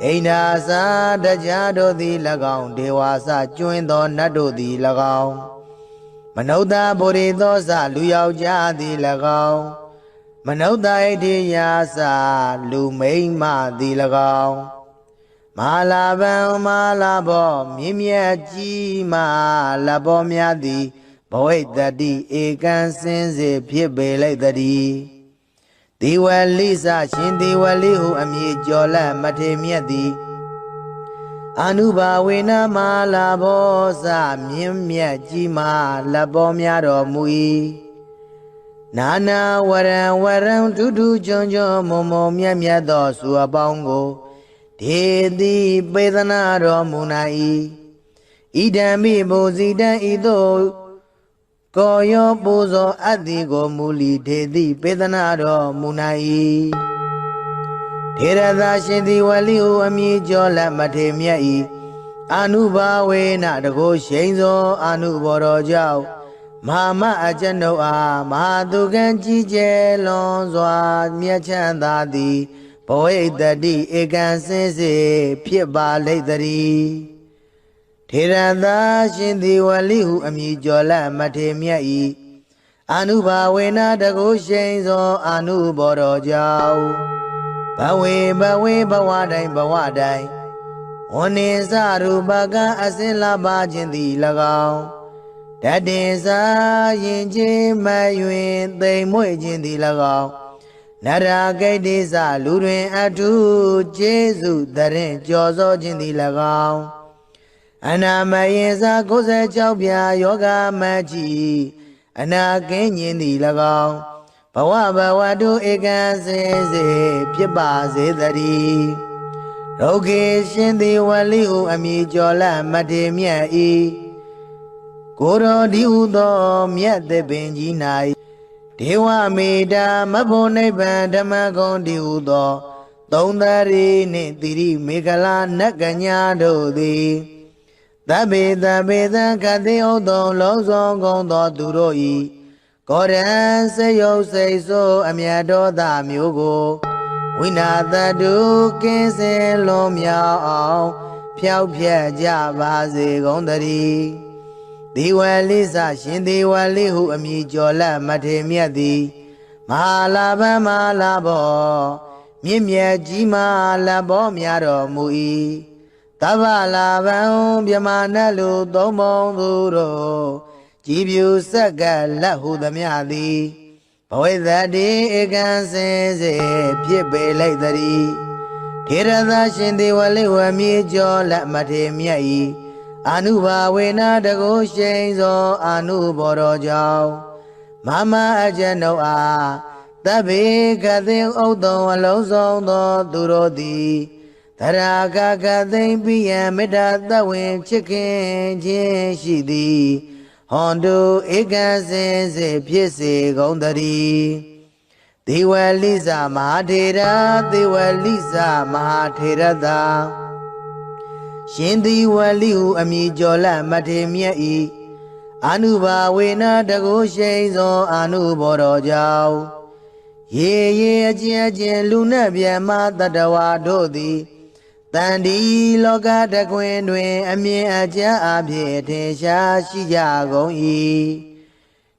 အိန္ဒာစာတရားတို့သည်၎င်းဒေဝါစကျွင်းသောနတ်တို့သည်၎င်းမနုဿဗုရိသောစလူယောက်ျားသည်၎င်းမနုဿဣတိယာစလူမိန်းမသည်၎င်းမဟာလာဗံမဟာလာဘောမြင့်မြတ်ကြီးမလဘောများသည်ဘဝိတ္တိဧကံစင်စေဖြစ်ပေလိုက်တည်းဒီဝလိစရှင်ဒီဝလိဟုအမည်ကျော်လက်မထေမြတ်သည်အာနုဘာဝေနမလာဘောစမြင့်မြတ်ကြီးမာလက်ပေါ်များတော်မူ၏နာနာဝရံထူးထူးချွန်ချွန်မုံမုံမြတ်မြတ်သောစုအပေါင်းကိုဒေတိပေသနာတော်မူနိုင်၏ဣဒံမိဘုဇိတံဤသို့ကိုယောပူဇော်အတ္တိကိုမူလီဒေတိပေသနာတော်မူနိုင်၏ထေရသာရှင်ဒီဝလိဟုအမည်ကျော်လက်မထေမြတ်၏အာနုဘာဝေနတကုရှိန်သောအာနုဘောတော်ကြောင့်မဟာမအကျွန်ုပ်အားမဟာသူကံကြီးကျယ်လွန်စွာမြတ်ချမ်းသာသည်ဘဝိတ္တိဧကံစင်စေဖြစ်ပါလိမ့်တည်းထေရသာရှင်ဒီဝလိဟုအမည်ကျော်လက်မထေမြတ်၏အာနုဘာဝေနတကုရှိန်သောအာနုဘောတော်ကြောင့်ဘဝေဘဝတိုင်းဝဏ္ဏစရူပကအစင်လာပါခြင်းသည်၎င်းတတေစာရင်ချင်းမယွင်သိမ်မွေ့ခြင်းသည်၎င်းနရာဂိတိစလူတွင်အထုကျေစုတရင်ကြော်စောခြင်းသည်၎င်းအနာမယေစာ96ပြာယောဂမကြီးအနာကင်းခြင်းသည်၎င်းဘဝတုဧကံစင်စေဖြစ်ပါစေတည်းရောဂေရှင်သည်ဝလိဟုအမည်ကျော်လက်မထေမြတ်၏ကိုရောဒီဟုသောမြတ်သစ်ပင်ကြီး၌ ဒေဝမေတ္တာမဖို့နိဗ္ဗာန်ဓမ္မဂုံတိဟုသောသုံးသရီနှင့်တိရိမေခလာနတ်ကညာတို့သည်သဗ္ဗေသဗ္ဗေသံခတိဥသောလုံးစုံကုန်သောသူတို့၏ကောရံစေယုတ်စိတ်ဆိုးအမြတ်တော်သားမျိုးကိုဝိနာတတုကင်းစင်လွန်မြောက်အောင်ဖြောက်ဖြက်ကြပါစေကုန်သတည်းဒီဝလိစရှင်ဒီဝလိဟုအမည်ကျော်လက်မထေမြတ်သည်မဟာလာဘမဟာလာဘောမြင့်မြတ်ကြီးမာလဘောများတော်မူ၏တဗ္ဗလာဘံမြမနတ်လူသုံးပုံသူတို့ကြည်ပြူဆက်ကလက်ဟုသမျှသည်ဘဝိသတိဧကံစင်စေဖြစ်ပေလိုက်သတည်းထေရသရှင်ဒီဝလိဝမြေကျော်လက်မထေမြတ်၏အာနုဘာဝေနတကုရှိန်သောအာနုဘောတော်ကြောင့်မမအကျဉ်ုပ်အားသဗ္ဗေကသိဥသောအလုံးစုံသောသူတို့သည်သရာကကသိမ့်ပိယံမေတ္တာသဝေချစ်ခင်ခြင်းရှိသည်ဟွန်တုဧကံစင်စေဖြစ်စေကုန်သတည်းဒေဝလိစမဟာထေရဒေဝလိစမဟာထေရသာရှင်ဒီဝလိဟုအမည်ကျော်လက်မထေမြတ်၏အာနုဘာဝေနတကုရှိန်သောအာနုဘောတော်ကြောင့်ရေရေအကျဉ်အကျဉ်လူနှင့်မြတ်မတတဝါတို့သည်တန်ဒီလောကတကွင်တွင်အမြင်အကျအဖြစ်ထင်ရှားရှိကြကုန်၏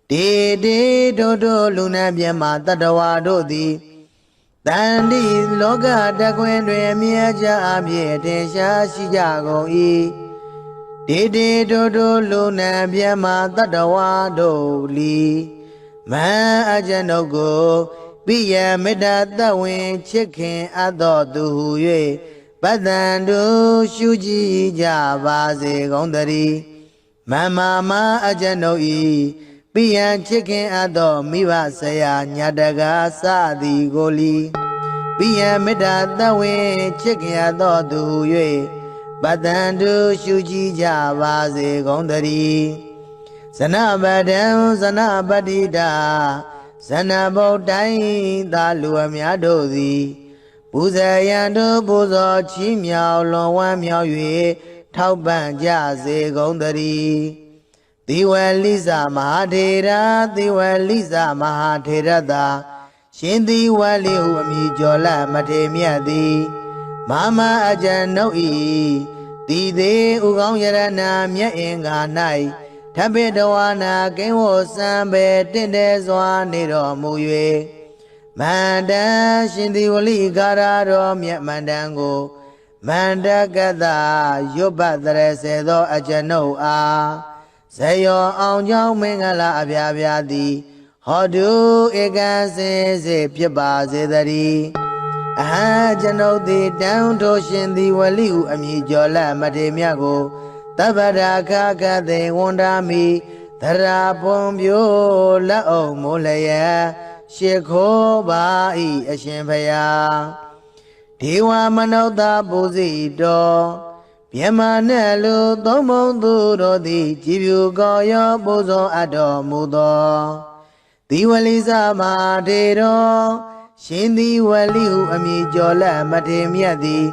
တေတေတို့တို့လူနှင့်မြတ်မတတဝါတို့သည်တန်ဒီလောကတကွင်တွင်အမြင်အကျအဖြစ်ထင်ရှားရှိကြကုန်၏တေတေတို့တို့လူနှင့်မြတ်မတတဝါတို့လီမန်အကျဉ်ုပ်ကိုပိယမေတ္တာသဝင်ချစ်ခင်အပ်တော်သူဟု၍ပတ္တန်တို့ရှုကြည်ကြပါစေကုန်သတည်းမမမအကျဉ်ုပ်၏ပိယံချစ်ခင်အပ်တော်မိဘဆရာညာတကားစသည်ကိုလီပိယမေတ္တာသဝင်ချစ်ခင်အပ်တော်သူဟု၍ပတ္တန်တို့ရှုကြည်ကြပါစေကုန်သတည်းဇနပဒံဇနပတိတာဇနဗုဒ္ဓိသာလူအများတို့သည်ပူဇေယံတို့ပူဇော်ချီးမြှောက်လွန်ဝမ်းမြောက်၍ထောက်ပံ့ကြစေကုန်သတည်းဒီဝလိစမဟာထေရဒီဝလိစမဟာထေရသာရှင်ဒီဝလိဟုအမည်ကျော်လက်မထေမြတ်သည်မမအကျဉ်ုပ်၏ဒီသေးဥကောင်းယရဏမြတ်အင်္ဂါ၌ထပိတဝါနာကိဝောစံပေတင့်တယ်စွာနေတော်မူ၍မန္တန်ရှင်ဒီဝလိကာရတော်မြတ်မန္တန်ကိုမန္တကတရွတ်ပတ်တရစေသောအကျဉ်ုပ်အားဇယောအောင်ကြောင့်မင်္ဂလာအပြားပြားသည်ဟောတုဧကံစင်စေဖြစ်ပါစေတည်းအဟံကျွန်ုပ်သည်တန်ထိုးရှင်ဒီဝလိဟုအမည်ကျော်လက်မထေမြတ်ကိုတပ္ပရာခကသေဝန္ဒာမိသရာပွန်ပြိုလက်အောင်မိုးလျက်ရှ िख ိုးပါဤအရှင်ဖယားဒေဝမနုဿပူဇိတော်မြမနဲ့လူသုံးပုံသူတို့သည်ကြည်ပြူကောရောပူဇော်အပ်တော်မူသောဒီဝလိစမထေတော်ရှင်ဒီဝလိဟုအမည်ကျော်လက်မထေမြတ်သည်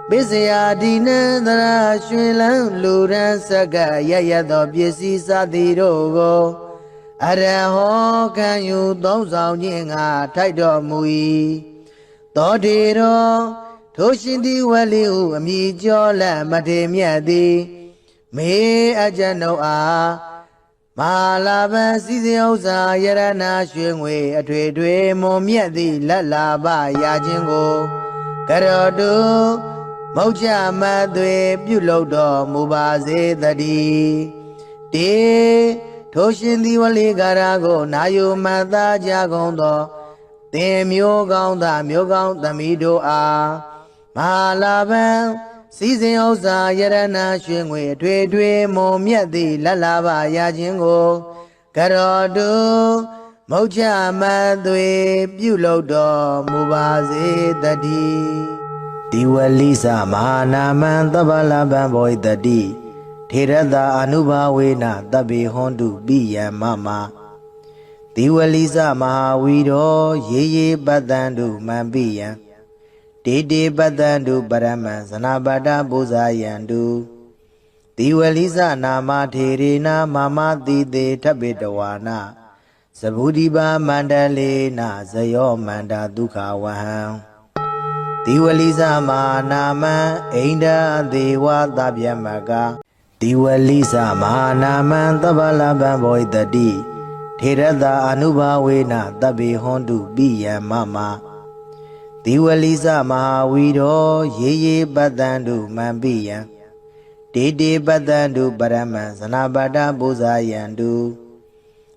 ပစ္စယဒီနံသရာရွှေလန်းလူရန်စကရရသောပစ္စည်းစသည်တို့ကိုအရဟောခံယူသုံးဆောင်ခြင်းငါထိုက်တော်မူ၏သောတေတော်ထိုရှင်ဒီဝလိဟုအမည်ကျော်လက်မထေမြတ်သည်မေအကျဉ်ုပ်အားမဟာလာဘံစည်းစိမ်ဥစ္စာယရဏရွှေငွေအထွေထွေမွန်မြတ်သည့်လက်လာပရခြင်းကိုကရောတုမௌချမသွေပြုလုပ်တော်မူပါစေတည်းတေထိုရှင်ဒီဝလိကာရကိုနာယူမတ်သားကြကုန်သောသင်မျိုးကောင်းသားမျိုးကောင်းသမီးတို့အားမဟာလာဘံစည်းစိမ်ဥစ္စာယရဏရွှေငွေအထွေထွေမွန်မြတ်သည့်လက်လာပရခြင်းကိုကရောတုမௌချမသွေပြုလုပ်တော်မူပါစေတည်းဒီဝလိစမဟာနာမံသဗ္ဗလဗံဘောဣတတိထေရတအာနုဘာဝေနတဗ္ဗေဟွန်တုပိယံမမ ဒီဝလိစမဟာဝီရောရေရေပတ္တံတုမံပိယံတေတေပတ္တံတုပရမံဇနပတ္တပူဇာယံတုဒီဝလိစနာမထေရေနာမမတိတေထပိတဝါနာသဗုဒိပါမန္တလေနာဇယောမန္တာဒုက္ခဝဟံဒီဝလိစမာနာမံအိန္ဒဒေဝသဗျမကဒီဝလိစမာနာမံသဗ္ဗလဗံဘောဣတတိထေရတအနုဘာဝေနတဗ္ဗေဟွန်တုပိယံမမဒီဝလိစမဟာဝီရောရေရေပတ္တံတုမံပိယံတေတေပတ္တံတုပရမံဇနပတ္တပူဇာယံတု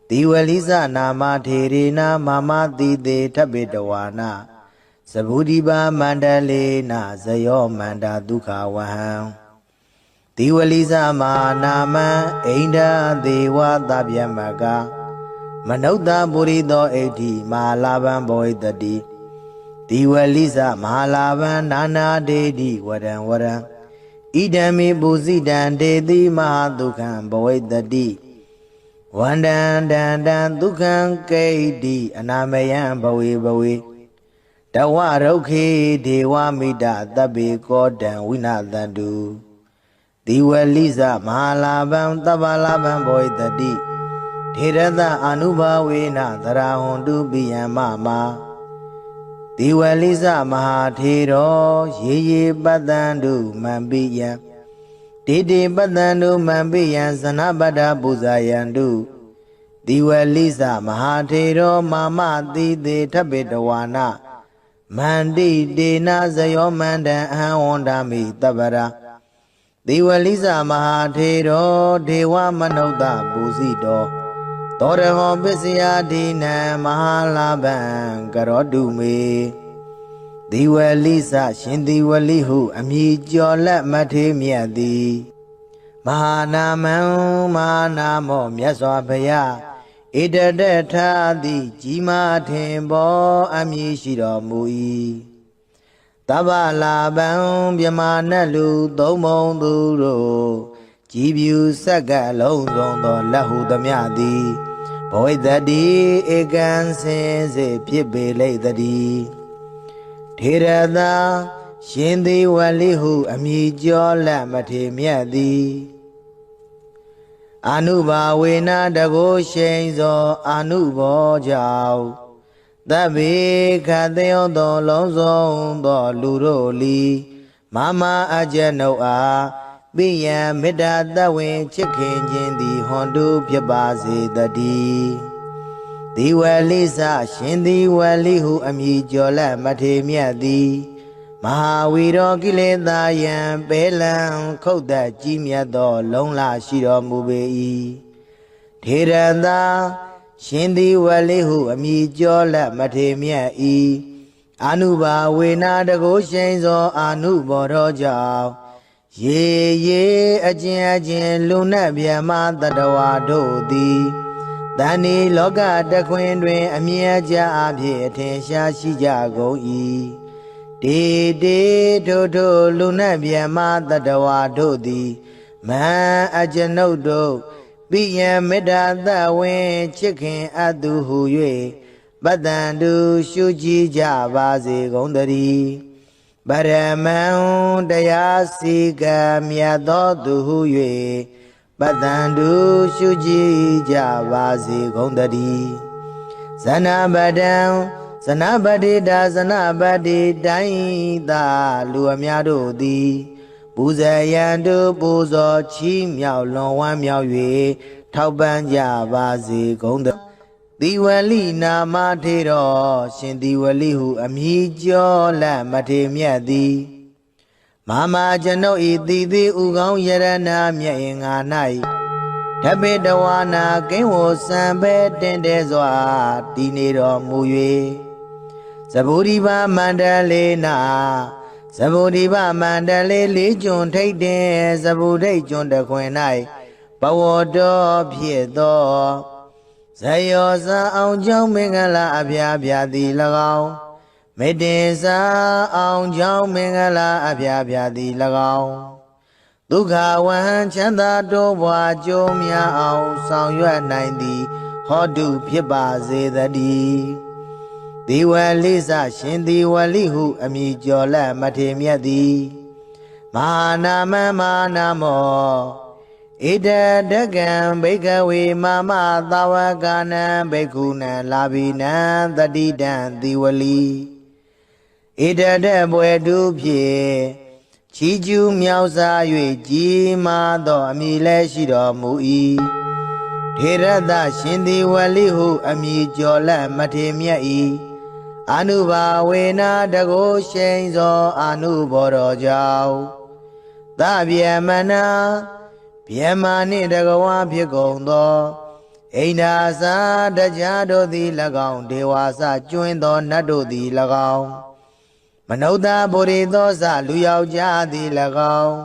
ဒီဝလိစနာမထေရေနာမမတိတေထပိတဝါနာသဗုဒိပါမန္တလေနာဇယောမန္တာဒုက္ခဝဟံဒီဝလိစမာနာမံအိန္ဒဒေဝသဗျမကမနုဿပုရိသောဣဋ္ဌိမဟာလာဗံဘောဣတတိဒီဝလိစမဟာလာဗံနာနာဒေတိဝရံဝရံဣဒံမေပုစိတံဒေတိမဟာဒုက္ခံဘောဣတတိဝန္တံတံတံဒုက္ခံကိဋ္တိအနာမယံဘဝေဘဝေတဝရုခေဒေဝမိတသဗ္ဗေကောတံဝိနာသန္တုဒီဝလိစမဟာလာဗံသဗ္ဗလာဗံဘောဣတတိထေရတအနုဘာဝေနသရဟွန်တုပိယံမမဒီဝလိစမဟာထေရောရေရေပတ္တံတုမံပိယံတေတေပတ္တံတုမံပိယံဇနပတ္တပူဇာယံတုဒီဝလိစမဟာထေရောမာမတိတေထပိတဝါနာမန္တိတေနာဇယောမန္တံအဟံဝန္ဒာမိတပ္ပရာဒီဝလိစမဟာထေရောဒေဝမနုဿပူဇိတောသောရဟောပစ္စယဒိနံမဟာလာဗံကရောတုမေဒီဝလိစရှင်ဒီဝလိဟုအမည်ကျော်လက်မထေမြတ်သည်မဟာနာမံမဟာနာမောမြတ်စွာဘုရားဣတတထာတိကြီးမားထင်ပေါ်အမည်ရှိတော်မူ၏တဗ္ဗလာဗံမြမနတ်လူသုံးမုံသူတို့ကြည်ဖြူဆက်ကလုံးစုံသောလက်ဟုသမျှသည်ဘောဣတတိဧကံစင်စေဖြစ်ပေလိမ့်တည်းထေရသာရှင်သည်ဝလိဟုအမည်ကျော်လက်မထေမြတ်သည်အနုဘာဝေနတကိုရှိန်သောအနုဘောကြောင့်သဗ္ဗေခတယောသောလုံးစုံသောလူတို့လီမမအကျဉ်ုပ်အားပိယံမေတ္တာတဝင်ချစ်ခင်ခြင်းသည်ဟွန်တုဖြစ်ပါစေတည်းဒီဝလိစရှင်သည်ဝလိဟုအမည်ကျော်လက်မထေမြတ်သည်မဟာဝီရောကိလေသာယံပေလံခုတ်သက်ကြီးမြတ်သောလုံးလရှိတော်မူပေ၏ထေရသာရှင်သည်ဝလိဟုအမည်ကျော်လက်မထေမြတ်၏အနုဘာဝေနာတကိုရှိန်သောအနုဘောတော်ကြောင့်ရေရေအကျဉ်လူနတ်ဗျမတတဝါတို့သည်တဏီလောကတခွင်တွင်အမြဲကြအဖြစ်အထင်ရှားရှိကြကုန်၏တေတေထိုထိုလူနတ်ဗျမတတဝါတို့သည်မဟံအကျွန်ုပ်တို့ပိယံမေတ္တာသဝင်ချစ်ခင်အပ်သူဟု၍ပတ္တံတုရှုကြည်ကြပါစေကုန်တည်းပရမံတရားစီကံမြတ်သောသူဟု၍ပတ္တံတုရှုကြည်ကြပါစေကုန်တည်းဇနပတံဇနပတိတာဇနပတိတိုင်းသာလူအများတို့သည်ပူဇေယံတုပူဇော်ချီးမြှောက်လွန်ဝမ်းမြောက်၍ထောက်ပံ့ကြပါစေကုန်တည်းဒီဝလိနာမထေရောရှင်ဒီဝလိဟုအမည်ကျော်လက်မထေမြတ်သည်မမကျွန်ုပ်ဤတည်သည်ဥကောင်းယရဏမြတ်င်္ဂါ၌ထပိတဝါနာကိဝစံပဲတင်တဲစွာတည်နေတော်မူ၍သဗ္ဗုဒိပါမန္တလေနာသဗ္ဗုဒိပါမန္တလေလေးကျွန်းထိတ်တင်သဗ္ဗုဒိတ်ကျွန်းတခွင်၌ဘဝတော်ဖြစ်သောဇယောဇာအောင်ကြောင့်မင်္ဂလာအဖျားဖျားသည်၎င်းမေတ္တေစာအောင်ကြောင့်မင်္ဂလာအဖျားဖျားသည်၎င်းဒုက္ခဝဟံချမ်းသာတိုးပွားကြိုးများအောင်ဆောင်ရွက်နိုင်သည်ဟ ဟောတုဖြစ်ပါစေတည်းဒီဝလိစရှင်ဒီဝလိဟုအမည်ကျော်လက်မထေမြတ်သည်မဟာနာမမဟာနာမောဣဒတကံဘိကဝေမမသာဝကနံဘိက္ခုနံလာဘိနံတတိတံဒီဝလိဣဒတဘွယ်တုဖြင့်ချီးကျူးမြောက်စား၍ကြီးမားသောအမည်လည်းရှိတော်မူ၏ထေရသရှင်ဒီဝလိဟုအမည်ကျော်လက်မထေမြတ်၏အနုဘာဝေနတကိုရှိန်သောအနုဘောတော်ကြောင့်သဗျမနာဗျမနှင့်တကဝါဖြစ်ကုန်သောအိန္ဒာစာတရားတို့သည်၎င်းဒေဝါစကျွင်းသောနတ်တို့သည်၎င်းမနုဿဗုရိသောစလူယောက်ျားသည်၎င်း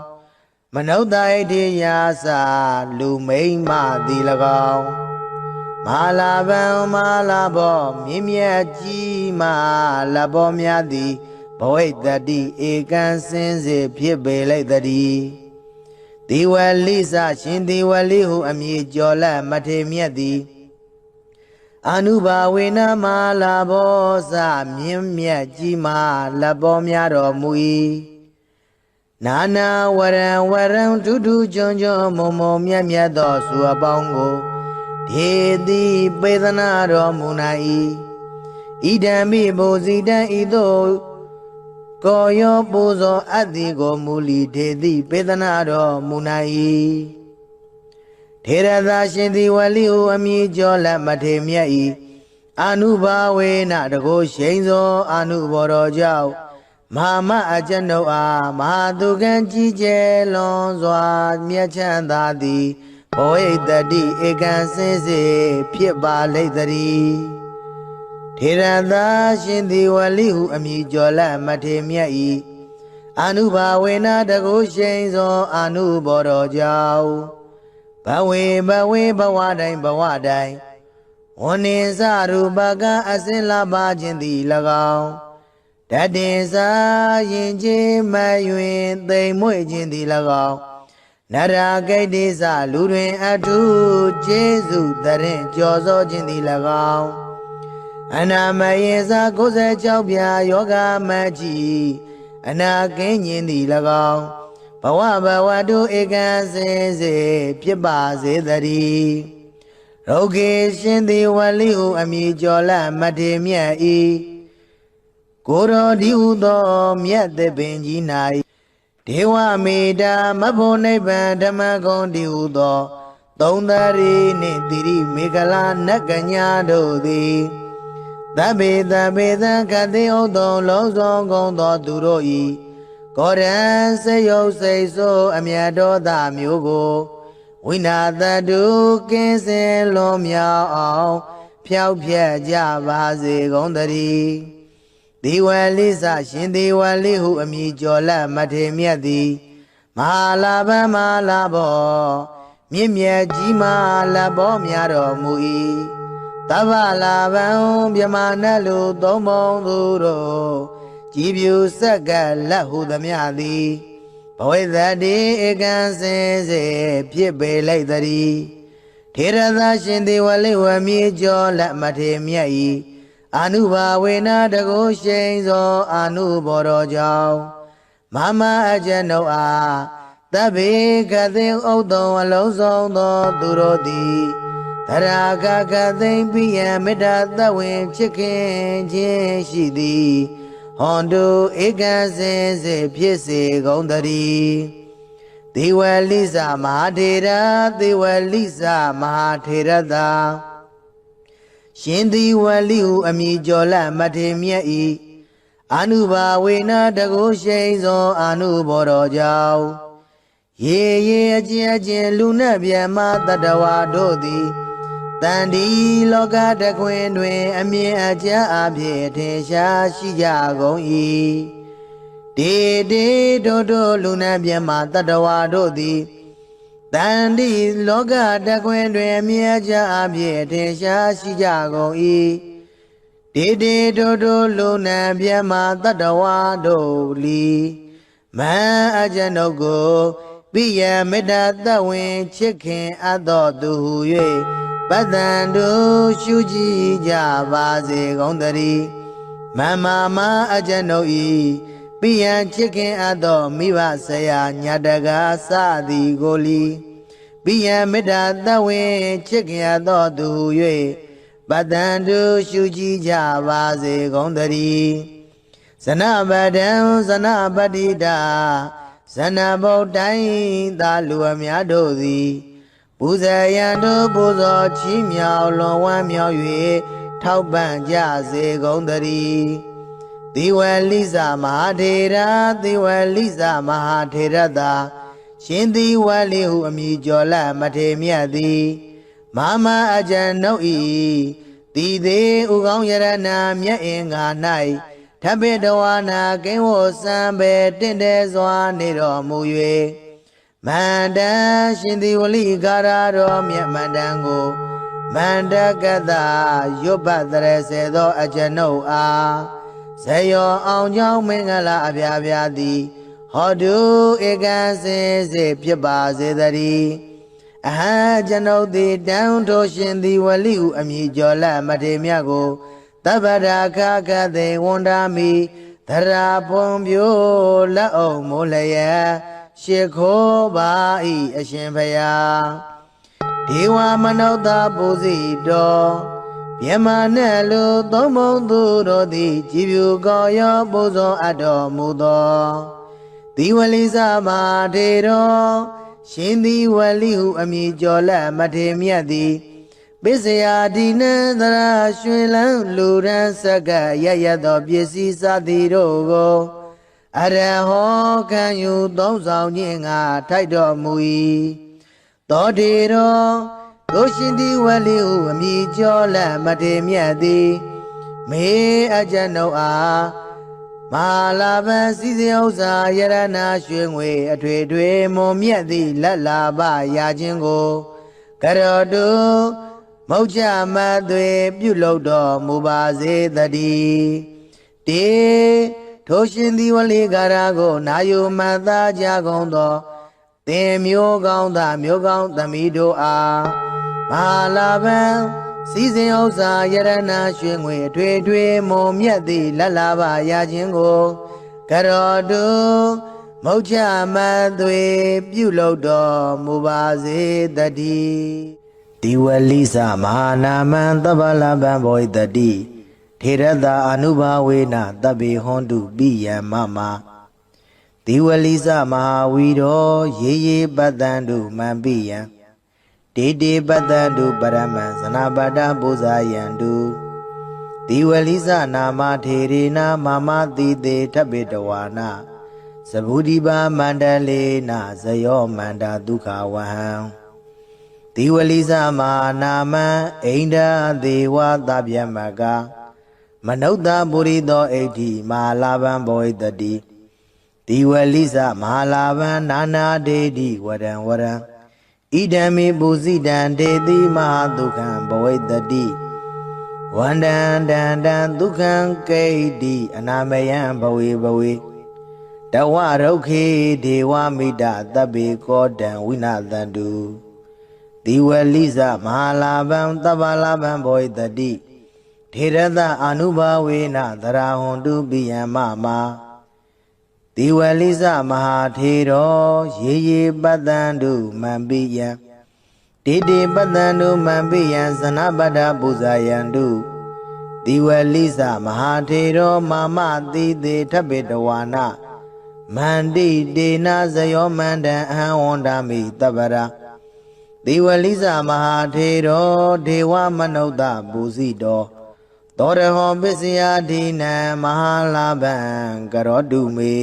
မနုဿဣတိယာစလူမိန်းမသည်၎င်းမဟာလာဗံမဟာလာဘောမြင့်မြတ်ကြီးမာလဘောများသည်ဘဝိတ္တိဧကံစင်စေဖြစ်ပေလိုက်တည်းဒီဝလိစရှင်ဒီဝလိဟုအမည်ကျော်လက်မထေမြတ်သည်အနုဘာဝေနမဟာလာဘောစမြင့်မြတ်ကြီးမာလဘောများတော်မူ၏နာနာဝရံဝရံထူးထူးချွန်ချွန်မုံမုံမြတ်မြတ်သောစုအပေါင်းကိုဒေတိပေသနာတော်မူ၌ဣဒံမိဘုဇိတံဤသို့ကိုယောပူဇော်အပ်သည်ကိုမူလီဒေတိပေသနာတော်မူ၌ထေရသာရှင်သည်ဝလိဟုအမည်ကျော်လက်မထေမြတ်၏အနုဘာဝေနတကိုရှိန်သောအနုဘောတော်ကြောင့်မဟာမအကျွန်ုပ်အားမဟာသူကံကြီးကျယ်လွန်စွာမြတ်ချမ်းသာသည်ဘဝိတ္တိဧကံစင်စေဖြစ်ပါလိမ့်တည်းထေရသာရှင်သည်ဝလိဟုအမည်ကျော်လက်မထေမြတ်၏အနုဘာဝေနတကိုရှိန်သောအနုဘောတော်ကြောင့်ဘဝေဘဝတိုင်းဝဏ္ဏင်္စရူပကအစင်လာပါခြင်းသည်၎င်းတတင်စာရင်ချင်းမယွင်သိမ်မွေ့ခြင်းသည်၎င်းနရာဂိတ်တိစလူတွင်အထုကျေးဇူးတရင်ကြော်စောခြင်းသည်၎င်းအနာမယေစာ96ပြာယောဂမကြီးအနာကင်းခြင်းသည်၎င်းဘဝတုဧကံစင်စေဖြစ်ပါစေတည်းရောဂေရှင်သည်ဝလိဟုအမည်ကျော်လက်မထေမြတ်၏ကိုတော်ဒီဟုသောမြတ်သစ်ပင်ကြီး၌ဒေဝမေတ္တာမဖို့နိဗ္ဗာန်ဓမ္မဂုံဒီဟုသောသုံးသရီနှင့်တိရိမေခလာနတ်ကညာတို့သည်သဗ္ဗေသခတိဥသောလုံးစုံကုန်သောသူတို့၏ကောရံစေယုတ်စိတ်ဆိုးအမြတ်တော်သားမျိုးကိုဝိနာတတုကင်းစင်လွန်မြောက်အောင်ဖြောက်ဖြက်ကြပါစေကုန်သတည်းဒီဝလိစရှင်ဒီဝလိဟုအမည်ကျော်လက်မထေမြတ်သည်မဟာလာဗံမဟာလာဘောမြင့်မြတ်ကြီးမာလဘောများတော်မူ၏သဗ္ဗလာဗံမြမနတ်လူသုံးပုံသူတို့ကြည်ပြူဆက်ကလက်ဟုသမျှသည်ဘဝိတ္တိဧကံစင်စေဖြစ်ပေလိုက်တည်းထေရသာရှင်ဒီဝလိဝမည်ကျော်လက်မထေမြတ်၏အနုဘာဝေနတကိုရှိန်သောအနုဘောတော်ကြောင့်မမအကျွန်ုပ်အားသဗ္ဗေကသိဥဒ္ဒံအလုံးစုံသောသူတို့သည်သရာဂကသိပိယမေတ္တာသဝေချစ်ခင်ခြင်းရှိသည်ဟွန်တုဧကံစင်စေဖြစ်စေကုန်တည်းဒေဝလိစမဟာထေရဒေဝလိစမဟာထေရသာရှင်ဒီဝလိဟုအမည်ကျော်လက်မထေမြတ်၏အနုဘာဝေနတကိုရှိန်သောအနုဘောတော်ကြောင့်ရေအကျဉ်လူနတ်ဗျမတတဝါတို့သည်တန်ဒီလောကတခွင်တွင်အမြင်အကျဉ်အဖြစ်ထင်ရှားရှိကြကုန်၏တေတို့လူနတ်ဗျမတတဝါတို့သည်တန်ဒီလောကတခွင်တွင်အမြင်အကျဉ်အဖြစ်ထင်ရှားရှိကြကုန်၏တေတို့လူနတ်ဗျမတတဝါတို့လီမန်အကျွန်ုပ်ကိုပိယမေတ္တာသဝင်ချစ်ခင်အပ်သောသူဟု၍ ပ တန်တို့ရှုကြည်ကြပါစေကုန်သတည်းမမမအကျွန်ုပ်ဤပိယံချစ်ခင်အပ်သောမိဘဆရာညာတကားစသည်ကိုလီပိယံမေတ္တာသဝင်ချစ်ခင်အပ်သောသူ၍ပတန်တို့ရှုကြည်ကြပါစေကုန်သတည်းဇနပဒံဇနပတိတာဇနဗုဒ္ဓံသာလူအများတို့သည်ပူဇေယံတို့ပူဇော်ချီးမြှောက်လွန်ဝမ်းမြောက်၍ထောက်ပံ့ကြစေကုန်သတည်းသီဝလိဇမဟာထေရသီဝလိဇမဟာထေရသာရှင်သီဝလိဟုအမည်ကျော်လမထေမြတ်သည်မမအကျွန်ုပ်ဤတည်သေးဥကောင်းယရဏမြတ်အင်္ဂါ၌ထပိတဝါနာကိဝစံပေတင့်တယ်စွာနေတော်မူ၍မန္တန်ရှင်သီဝလိကာရတော်မြတ်မန္တန်ကိုမန္တကတရွတ်ပတ်တရစေသောအကျွန်ုပ်အားဇယောအောင်ကြောင်းမင်္ဂလာအပြာပြာသည်ဟောတုဧကံစင်စေဖြစ်ပါစေတည်းအဟံကျွန်ုပ်သည်တန်ထိုရှင်သီဝလိဟုအမည်ကျော်လမထေမြတ်ကိုတပ္ပရာခခသေဝန္တာမိသရာဖွန်ပြိုးလက်အောင်မိုးလျက်ရှ िख ိုးပါ၏အရှင်ဘုရားဒေဝမနုဿပူဇိတော်မြမနဲ့လူသုံးမုံသူတို့သည်ကြည်ဖြူကောရောပူဇော်အပ်တော်မူသောသီဝလိဇမထေတော်ရှင်သီဝလိဟုအမည်ကျော်လက်မထေမြတ်သည်ပစ္စယဒီနံသရရွှေလန်းလူရန်စက္ကရရသောပစ္စည်းစသည်တို့ကိုအရဟောခံယူသုံးဆောင်ခြင်းငါထိုက်တော်မူ၏သောတေတော်တို့ရှင်သီဝလိဟုအမည်ကျော်လက်မထေမြတ်သည်မေအကျွန်ုပ်အားမဟာလာဘံစီစဉ်ဥစ္စာယရဏရွှေငွေအထွေထွေမွန်မြတ်သည့်လက်လာပရာခြင်းကိုကရောတုမုတ်ချမသွေပြုလုပ်တော်မူပါစေတည်းတေထိုရှင်သီဝလိကာရကိုနာယုမတ်သားကြကုန်သောသင်မျိုးကောင်းသားမျိုးကောင်းသမီးတို့အားမဟာလာဘံစီစဉ်ဥစ္စာယရဏရွှေငွေအထွေထွေမုံမြတ်သည့်လက်လာပါရခြင်းကိုကရောတုမုတ်ချမသွေပြုလုပ်တော်မူပါစေတည်းဒီဝလိစမဟာနာမံသဗ္ဗလဗံဘောဣတတိထေရတအနုဘာဝေနတဗ္ဗေဟွန်တုပိယံမမဒီဝလိစမဟာဝီရောရေရေပတ္တံတုမံပိယံတေတေပတ္တံတုပရမံဇနပတ္တပူဇာယံတုဒီဝလိစနာမထေရေနမမတိတေထပိတဝါနာသဗုဒိပါမန္တလေနဇယောမန္တာဒုက္ခဝဟံဒီဝလိစမဟာနာမံအိန္ဒာဒေဝသဗျမကမနုဿပုရိသောဣဋ္ဌိမဟာလာဘံဘောဣတတိဒီဝလိစမဟာလာဘံနာနာဒေတိဝရံဝရံဣဒံမေပုဇိတံဒေတိမဟာဒုက္ခံဘဝိတတိဝန္တံတန္တံဒုက္ခံကိဋ္တိအနာမယံဘဝေဘဝေတဝရုခေဒေဝမိတသဗ္ဗေကောတံဝိနာသန္တုဒီဝလိစမဟာလာဘံသဗ္ဗလာဘံဘောဣတတိထေရတအနုဘာဝေနသရာဟွန်တုပိယံမမဒီဝလိစမဟာထေရောရေရေပတ္တံတုမံပိယံတေတေပတ္တံတုမံပိယံဇနပတ္တပူဇာယံတုဒီဝလိစမဟာထေရောမမတိတေထပိတဝါနမန္တိတေနဇယောမန္တံအဟံဝန္တာမိတပ္ပရာဒီဝလိစမဟာထေရောဒေဝမနုဿပူဇိတောသောရဟောပစ္စယဒိနံမဟာလာဘံကရောတုမေ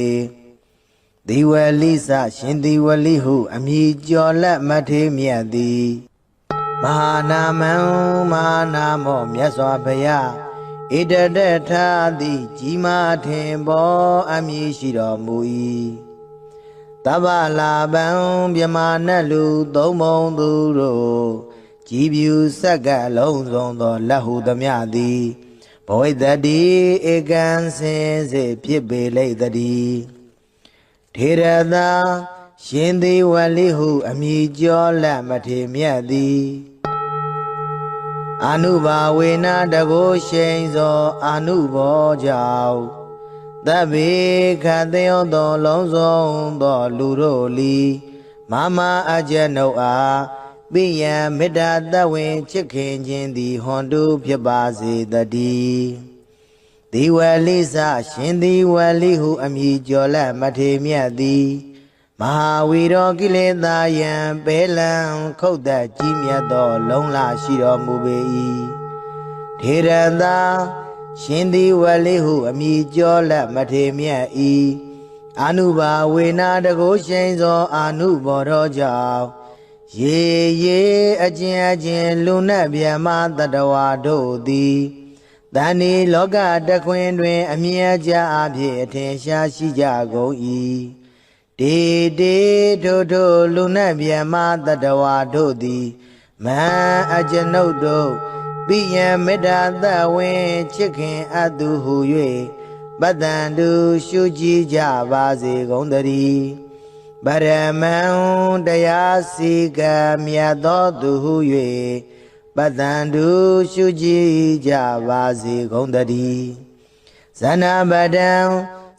ဒီဝလိစရှင်ဒီဝလိဟုအမည်ကျော်လက်မထေမြတ်သည်မဟာနာမံမဟာနာမောမြတ်စွာဘုရားဣတတထာတိကြီးမားထင်ပေါ်အမည်ရှိတော်မူ၏တဗ္ဗလာဘံမြမနတ်လူသုံးမုံသူတို့ကြည်ဖြူစက္ကလုံးစုံသောလက်ဟုသမျှသည်ဘဝိတတိဧကံစင်စေဖြစ်ပေလိမ့်တည်းထေရသာရှင်သီဝလိဟုအမည်ကျော်လက်မထေမြတ်သည် အာနုဘာဝေနတကိုရှိန်သောအာနုဘောကြောင့်သဗ္ဗေခတယောသောလုံးစုံသောလူတို့လီမမအကျဉ်ုပ်အားပိယံမေတ္တာတဝင်ချစ်ခင်ခြင်းသည်ဟွန်တုဖြစ်ပါစေတည်းဒီဝလိစရှင်ဒီဝလိဟုအမည်ကျော်လက်မထေမြတ်သည်မဟာဝီရောကိလေသာယံပေလံခုတ်သက်ကြီးမြတ်သောလုံးလာရှိတော်မူပေ၏ထေရသာရှင်ဒီဝလိဟုအမည်ကျော်လက်မထေမြတ်၏အာနုဘာဝေနာတကိုရှိန်သောအာနုဘောတော်ကြောင့်ရေရေအချင်းလူနတ်ဗျမတတဝါတို့သည်တန်ဒီလောကတခွင်တွင်အမြဲကြအဖြစ်အထင်ရှားရှိကြကုန်၏တေတေထိုလူနတ်ဗျမတတဝါတို့သည်မဟာအကျွန်ုပ်တို့ပိယံမေတ္တာသဝင်ချစ်ခင်အပ်သူဟု၍ပတ္တံတုရှုကြည်ကြပါစေကုန်သတည်းပရမံတရားစီကံမြတ်သောသူဟု၍ပတ္တံတုရှုကြည်ကြပါစေကုန်သတည်းဇနပတံ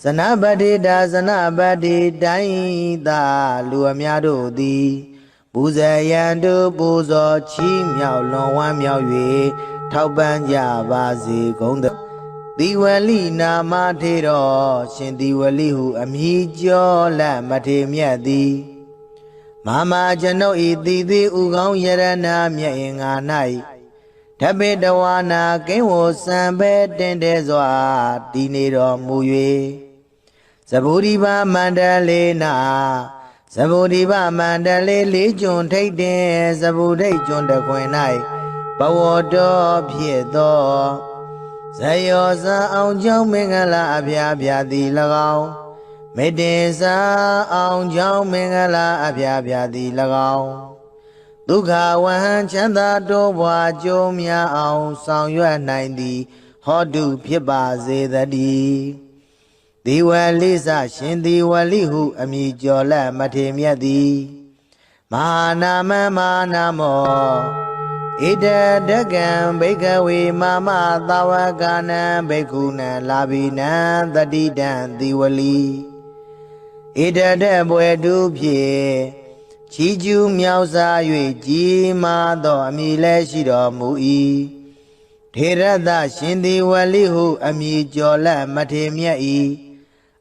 ဇနပတိတာဇနပတိတိုင်းသာလူအများတို့သည်ပူဇေယံတုပူဇော်ချီးမြှောက်လွန်ဝမ်းမြောက်၍ထောက်ပံ့ကြပါစေကုန်သတည်းဒီဝလိနာမထေတော်ရှင်ဒီဝလိဟုအမည်ကျော်လက်မထေမြတ်သည်မမကျွန်ုပ်ဤတိတိဥကောင်းယရဏမြတ်အင်္ဂါ၌ဓပေတဝါနာကိဝောစံပဲတင်တဲ့စွာတည်နေတော်မူ၍သဗ္ဗုဒိဗမန္တလေးနာသဗ္ဗုဒိဗမန္တလေးလေးကျွန်းထိတ်တင်သဗ္ဗုဒိတ်ကျွန်းတခွင်၌ဘဝတော်ဖြစ်သောဇယောဇာအောင်ကြောင့်မင်္ဂလာအဖျားဖျားသည်၎င်းမေတ္တေစာအောင်ကြောင့်မင်္ဂလာအဖျားဖျားသည်၎င်းဒုက္ခဝဟံချမ်းသာတိုးပွားကြိုးများအောင်ဆောင်ရွက်နိုင်သည်ဟောတုဖြစ်ပါစေတည်းဒီဝလိစရှင်ဒီဝလိဟုအမည်ကျော်လက်မထေမြတ်သည်မဟာနာမမဟာနာမောဣတတကံဘိကဝေမမသာဝကနံဘိက္ခုနံလာဘိနံတတိတံဒီဝလိဣတတဘွယ်တုဖြင့်ချီးကျူးမြောက်စား၍ကြီးမားသောအမည်လည်းရှိတော်မူ၏ထေရသရှင်ဒီဝလိဟုအမည်ကျော်လက်မထေမြတ်၏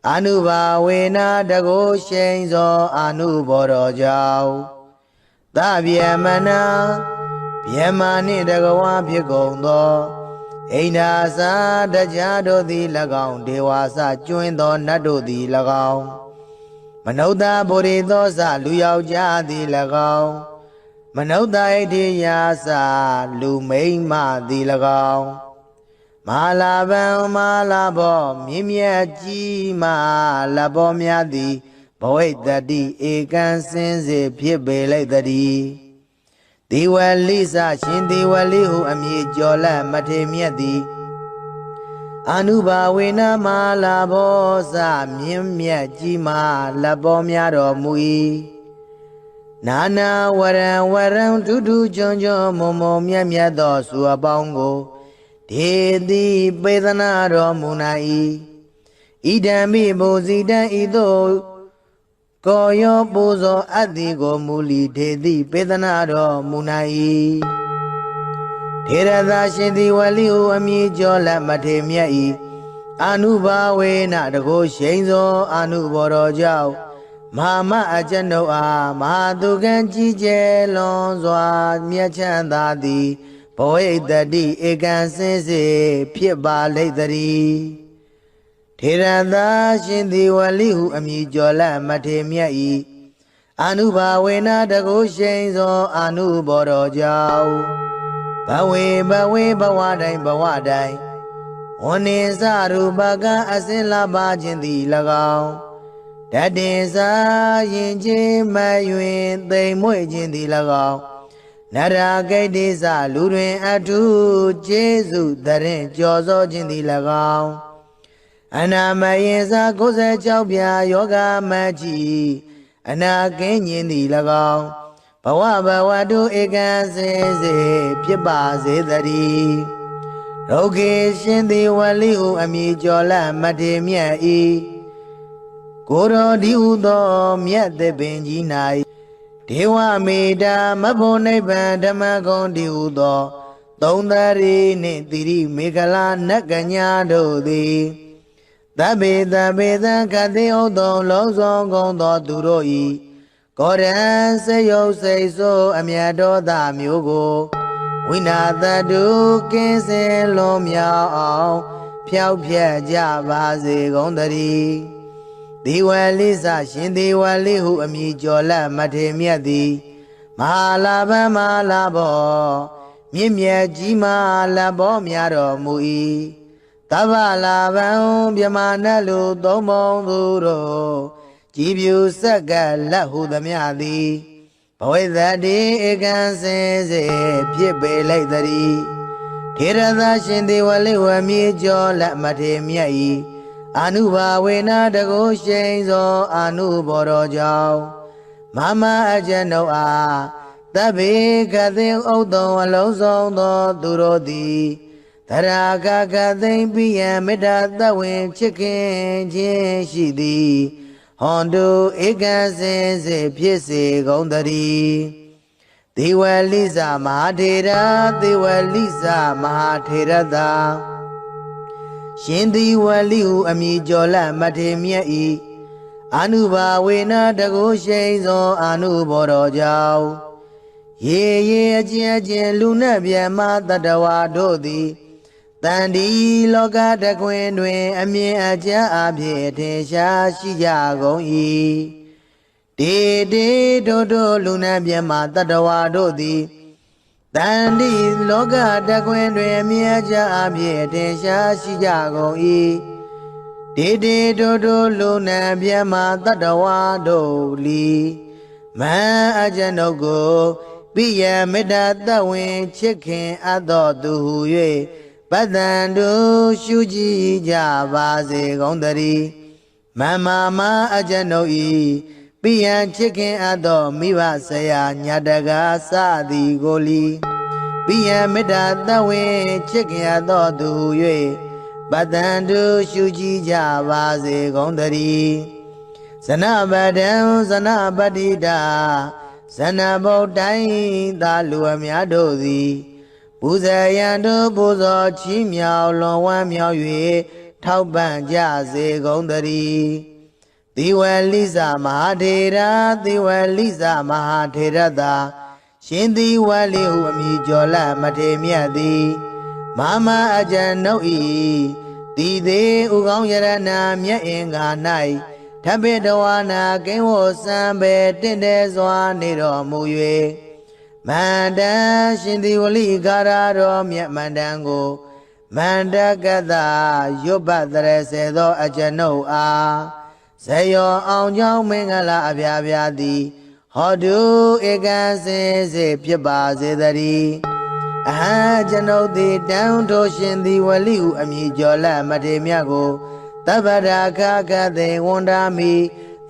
အာနုဘာဝေနာတကိုရှိန်သောအာနုဘောတော်ကြောင့်သဗျမနာဗျမနှင့်တကဝါဖြစ်ကုန်သောအိန္ဒာစာတရားတို့သည်၎င်းဒေဝါစကျွင်းသောနတ်တို့သည်၎င်းမနုဿဗုရိသောစလူယောက်ျားသည်၎င်းမနုဿဣတိယာစလူမိန်းမသည်၎င်းမဟာလာဗံမဟာလာဘောမြင့်မြတ်ကြီးမလဘောများသည်ဘဝိတ္တိဧကံစင်စေဖြစ်ပေလိုက်တည်းဒီဝလိစရှင်ဒီဝလိဟုအမည်ကျော်လက်မထေမြတ်သည်အာနုဘာဝေနမဟာလာဘောစမြင့်မြတ်ကြီးမာလဘောများတော်မူ၏နာနာဝရံထူးထူးချွန်ချွန်မုံမုံမြတ်မြတ်သောစုအပေါင်းကိုဒေတိပေသနာတော်မူနိုင်၏ဣဒံမိဘုဇိတံဤသို့ကိုယောပူဇော်အတ္တိကိုမူလီဒေတိပေသနာတော်မူနိုင်၏ထေရသာရှင်ဒီဝလိဟုအမည်ကျော်လက်မထေမြတ်၏အာနုဘာဝေနတကိုရှိန်သောအာနုဘောတော်ကြောင့်မဟာမအကျွန်ုပ်အားမဟာသူကံကြီးကျယ်လွန်စွာမြတ်ချမ်းသာသည်ဘဝိတ္တိဧကံစင်စေဖြစ်ပါလိမ့်တည်းထေရသာရှင်ဒီဝလိဟုအမည်ကျော်လက်မထေမြတ်၏အာနုဘာဝေနတကိုရှိန်သောအာနုဘောတော်ကြောင့်ဘဝေဘဝတိုင်းဝဏ္ဏစရူပကအစင်လာပါခြင်းသည်၎င်းတတင်စာရင်ချင်းမယွင်သိမ်မွေ့ခြင်းသည်၎င်းနရာဂိတိစလူတွင်အထုကျေးဇူးတရင်ကြော်စောခြင်းသည်၎င်းအနာမယင်စာ96ပြာယောဂမကြီးအနာကင်းခြင်းသည်၎င်း ဘဝဘဝတုဧကံစင်စေဖြစ်ပါစေတည်းရုတ်ခေရှင်သည်ဝလိဟုအမည်ကျော်လမထေမြတ်ဤကိုရောဒီဟုသောမြတ်သပင်ကြီး၌ဒေဝမေတ္တာမဖို့နိဗ္ဗာန်ဓမ္မဂုံဒီဟုသောသုံးသရီနှင့်တိရိမေခလာနတ်ကညာတို့သည်သဗ္ဗေသဗ္ဗေသံခတိဥသောလုံးစုံကုန်သောသူတို့၏ကောရံစေယုတ်စိတ်ဆိုးအမြတ်တော်သားမျိုးကိုဝိနာတတုကင်းစင်လွန်မြောက်အောင်ဖြောက်ဖြက်ကြပါစေကုန်သတည်းဒီဝလိစရှင်ဒီဝလိဟုအမည်ကျော်လမထေမြတ်သည်မဟာလာဘမဟာလာဘောမြင့်မြတ်ကြီးမာလဘောများတော်မူ၏သဗ္ဗလာဘံမြမနတ်လူသုံးပုံသူတို့ကြည်ပြူဆက်ကလက်ဟုသမျှသည်ဘဝိသတိဧကံစင်စေဖြစ်ပေလိုက်သတည်းထေရသရှင်ဒီဝလိဝမြေကျော်လက်မထေမြတ်၏အာနုဘာဝေနတကုရှိန်သောအာနုဘောတော်ကြောင့်မမအကျဉ်ုပ်အားသဗ္ဗေကသိဥဒ္ဒောအလုံးစုံသောသူတို့သည်သရာကကသိမ့်ပိယံမေတ္တာသဝင်ချစ်ခင်ခြင်းရှိသည်ဟွန်တုဧကံစင်စေဖြစ်စေကုန်သတည်းဒေဝလိစမဟာထေရဒေဝလိစမဟာထေရသာရှင်ဒီဝလိဟုအမည်ကျော်လမထေမြတ်ဤအာနုဘာဝေနတကုရှိန်သောအာနုဘောတော်ကြောင့်ရေရေအကျဉ်အကျဉ်လူနှင့်မြတ်မတတဝါတို့သည်တန်ဒီလောကတခွင်တွင်အမြင်အကျဉ်အဖြစ်ထင်ရှားရှိကြကုန်၏တေတေတို့တို့လူနှင့်မြတ်မတတဝါတို့သည်တန်ဒီလောကတခွင်တွင်အမြင်အကျဉ်အဖြစ်ထင်ရှားရှိကြကုန်၏တေတေတို့တို့လူနှင့်မြတ်မတတဝါတို့လီမန်အကျဉ်တို့ကိုပိယမေတ္တာသဝင်ချစ်ခင်အပ်တော်သူဟု၍ပတ္တန်တို့ရှုကြည်ကြပါစေကုန်သတည်းမမမအကျဉ်တို့ဤပိယံချစ်ခင်အပ်တော်မိဘဆရာညာတကားစသည်ကိုလီပိယမေတ္တာသဝင်ချစ်ခင်အပ်တော်သူဟု၍ပတ္တန်တို့ရှုကြည်ကြပါစေကုန်သတည်းဇနပတံဇနပတိတာဇနဗုဒ္ဓိသာလူအများတို့သည်ပူဇေယံတို့ပူဇော်ချီးမြှောက်လွန်ဝမ်းမြောက်၍ထောက်ပံ့ကြစေကုန်သတည်းသီဝလိစမဟာထေရသီဝလိစမဟာထေရသာရှင်သီဝလိဟုအမည်ကျော်လမထေမြတ်သည်မမအကျဉ်ုပ်ဤတည်သေးဥကောင်းယရဏမြတ်အင်္ဂါ၌ထပိတဝါနာကိဝောစံပေတင့်တယ်စွာနေတော်မူ၍မန္တန်ရှင်ဒီဝလိကာရတော်မြတ်မန္တန်ကိုမန္တကတရွတ်ပတ်တရစေသောအကျဉ်ုပ်အားဇယောအောင်ကြောင်းမင်္ဂလာအပြာပြာသည်ဟောတုဧကံစင်စေဖြစ်ပါစေတည်းအဟံကျွန်ုပ်သည်တန်ထိုးရှင်ဒီဝလိဟုအမည်ကျော်လမထေမြတ်ကိုသဗ္ဗရာခကသေဝန္ဒာမိ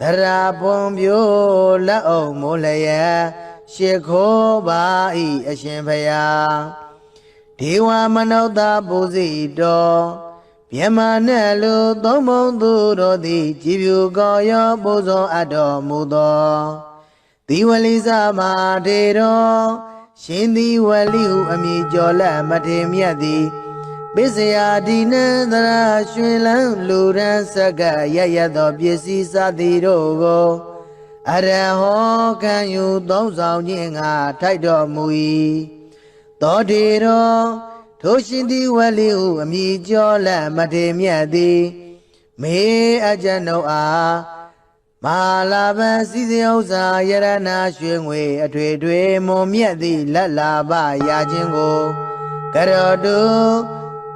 သရာပွန်ပြိုလက်အောင်မိုးလျက်ရှ िख ိုးပါဤအရှင်ဖယားဒေဝမနုဿပူဇိတော်မြမနဲ့လူသုံးပုံသူတို့သည်ကြည်ဖြူကောရောပူဇော်အပ်တော်မူသောသီဝလိစမထေတော်ရှင်သီဝလိဟုအမည်ကျော်လမထေမြတ်သည်ပစ္စယဒီနံသရာရွှင်လန်းလူရန်စက္ကရရသောပစ္စည်းစသည်တို့ကိုအရဟောခံယူသုံးဆောင်ခြင်းငါထိုက်တော်မူ၏သောတေတော်ထိုရှင်သီဝလိဟုအမည်ကျော်လမထေမြတ်သည်မေအကျဉ်ုပ်အားမဟာလာဘံစည်းစိမ်ဥစ္စာယရနာရွှေငွေအထွေထွေမွန်မြတ်သည့်လက်လာပရာခြင်းကိုကရောတု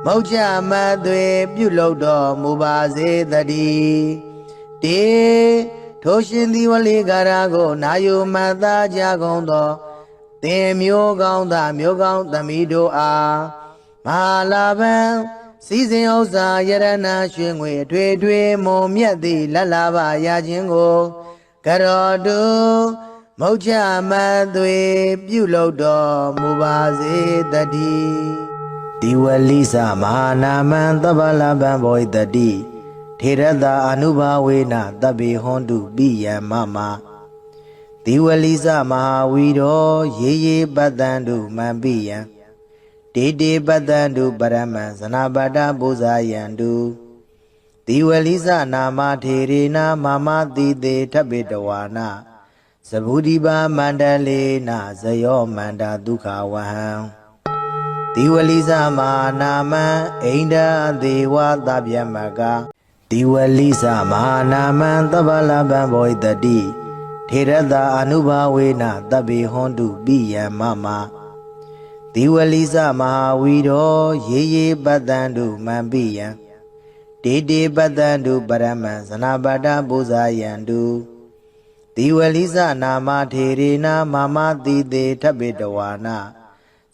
မောက္ခမသွေပြုလုပ်တော်မူပါစေတည်းတေထိုရှင်သီဝလိကာရကိုနာယူမှတ်သားကြကုန်သောသင်မျိုးကောင်းသားမျိုးကောင်းသမီးတို့အားမဟာလာဘံစည်းစိမ်ဥစ္စာယရနာရွှေငွေအထွေထွေမွန်မြတ်သည့်လက်လာပရာခြင်းကိုကရောတု မုတ်ချမသွေပြုလုပ်တော်မူပါစေတတိဒီဝလိသမဟာနာမံသဗ္ဗလဗံဘောတတိထေရတအနုဘာဝေနတဗ္ဗေဟွန်တုပိယံမမဒီဝလိသမဟာဝီရောရေရေပတ္တံတုမံပိယံတေတေပတ္တံတုပရမံဇနပတ္တပုဇာယံတုဒီဝလိသနာမထေရေနမမတိတေထဗ္ဗေတဝါနာသဗုဒိပါမန္တလေနဇယောမန္တာဒုက္ခဝဟံဒီဝလိသမဟာနာမံအိန္ဒသေဝသဗ္ဗယမကဒီဝလိသမဟာနာမံသဗ္ဗလဗံဘောတတိထေရတအနုဘာဝေနတဗ္ဗေဟွန်တုပိယံမမဒီဝလိသမဟာဝီရောရေရေပတ္တံတုမံပိယံတေတေပတ္တံတုပရမံဇနပတ္တပုဇာယံတုဒီဝလိသနာမထေရေနမမတိတေထဗ္ဗေတဝါနာ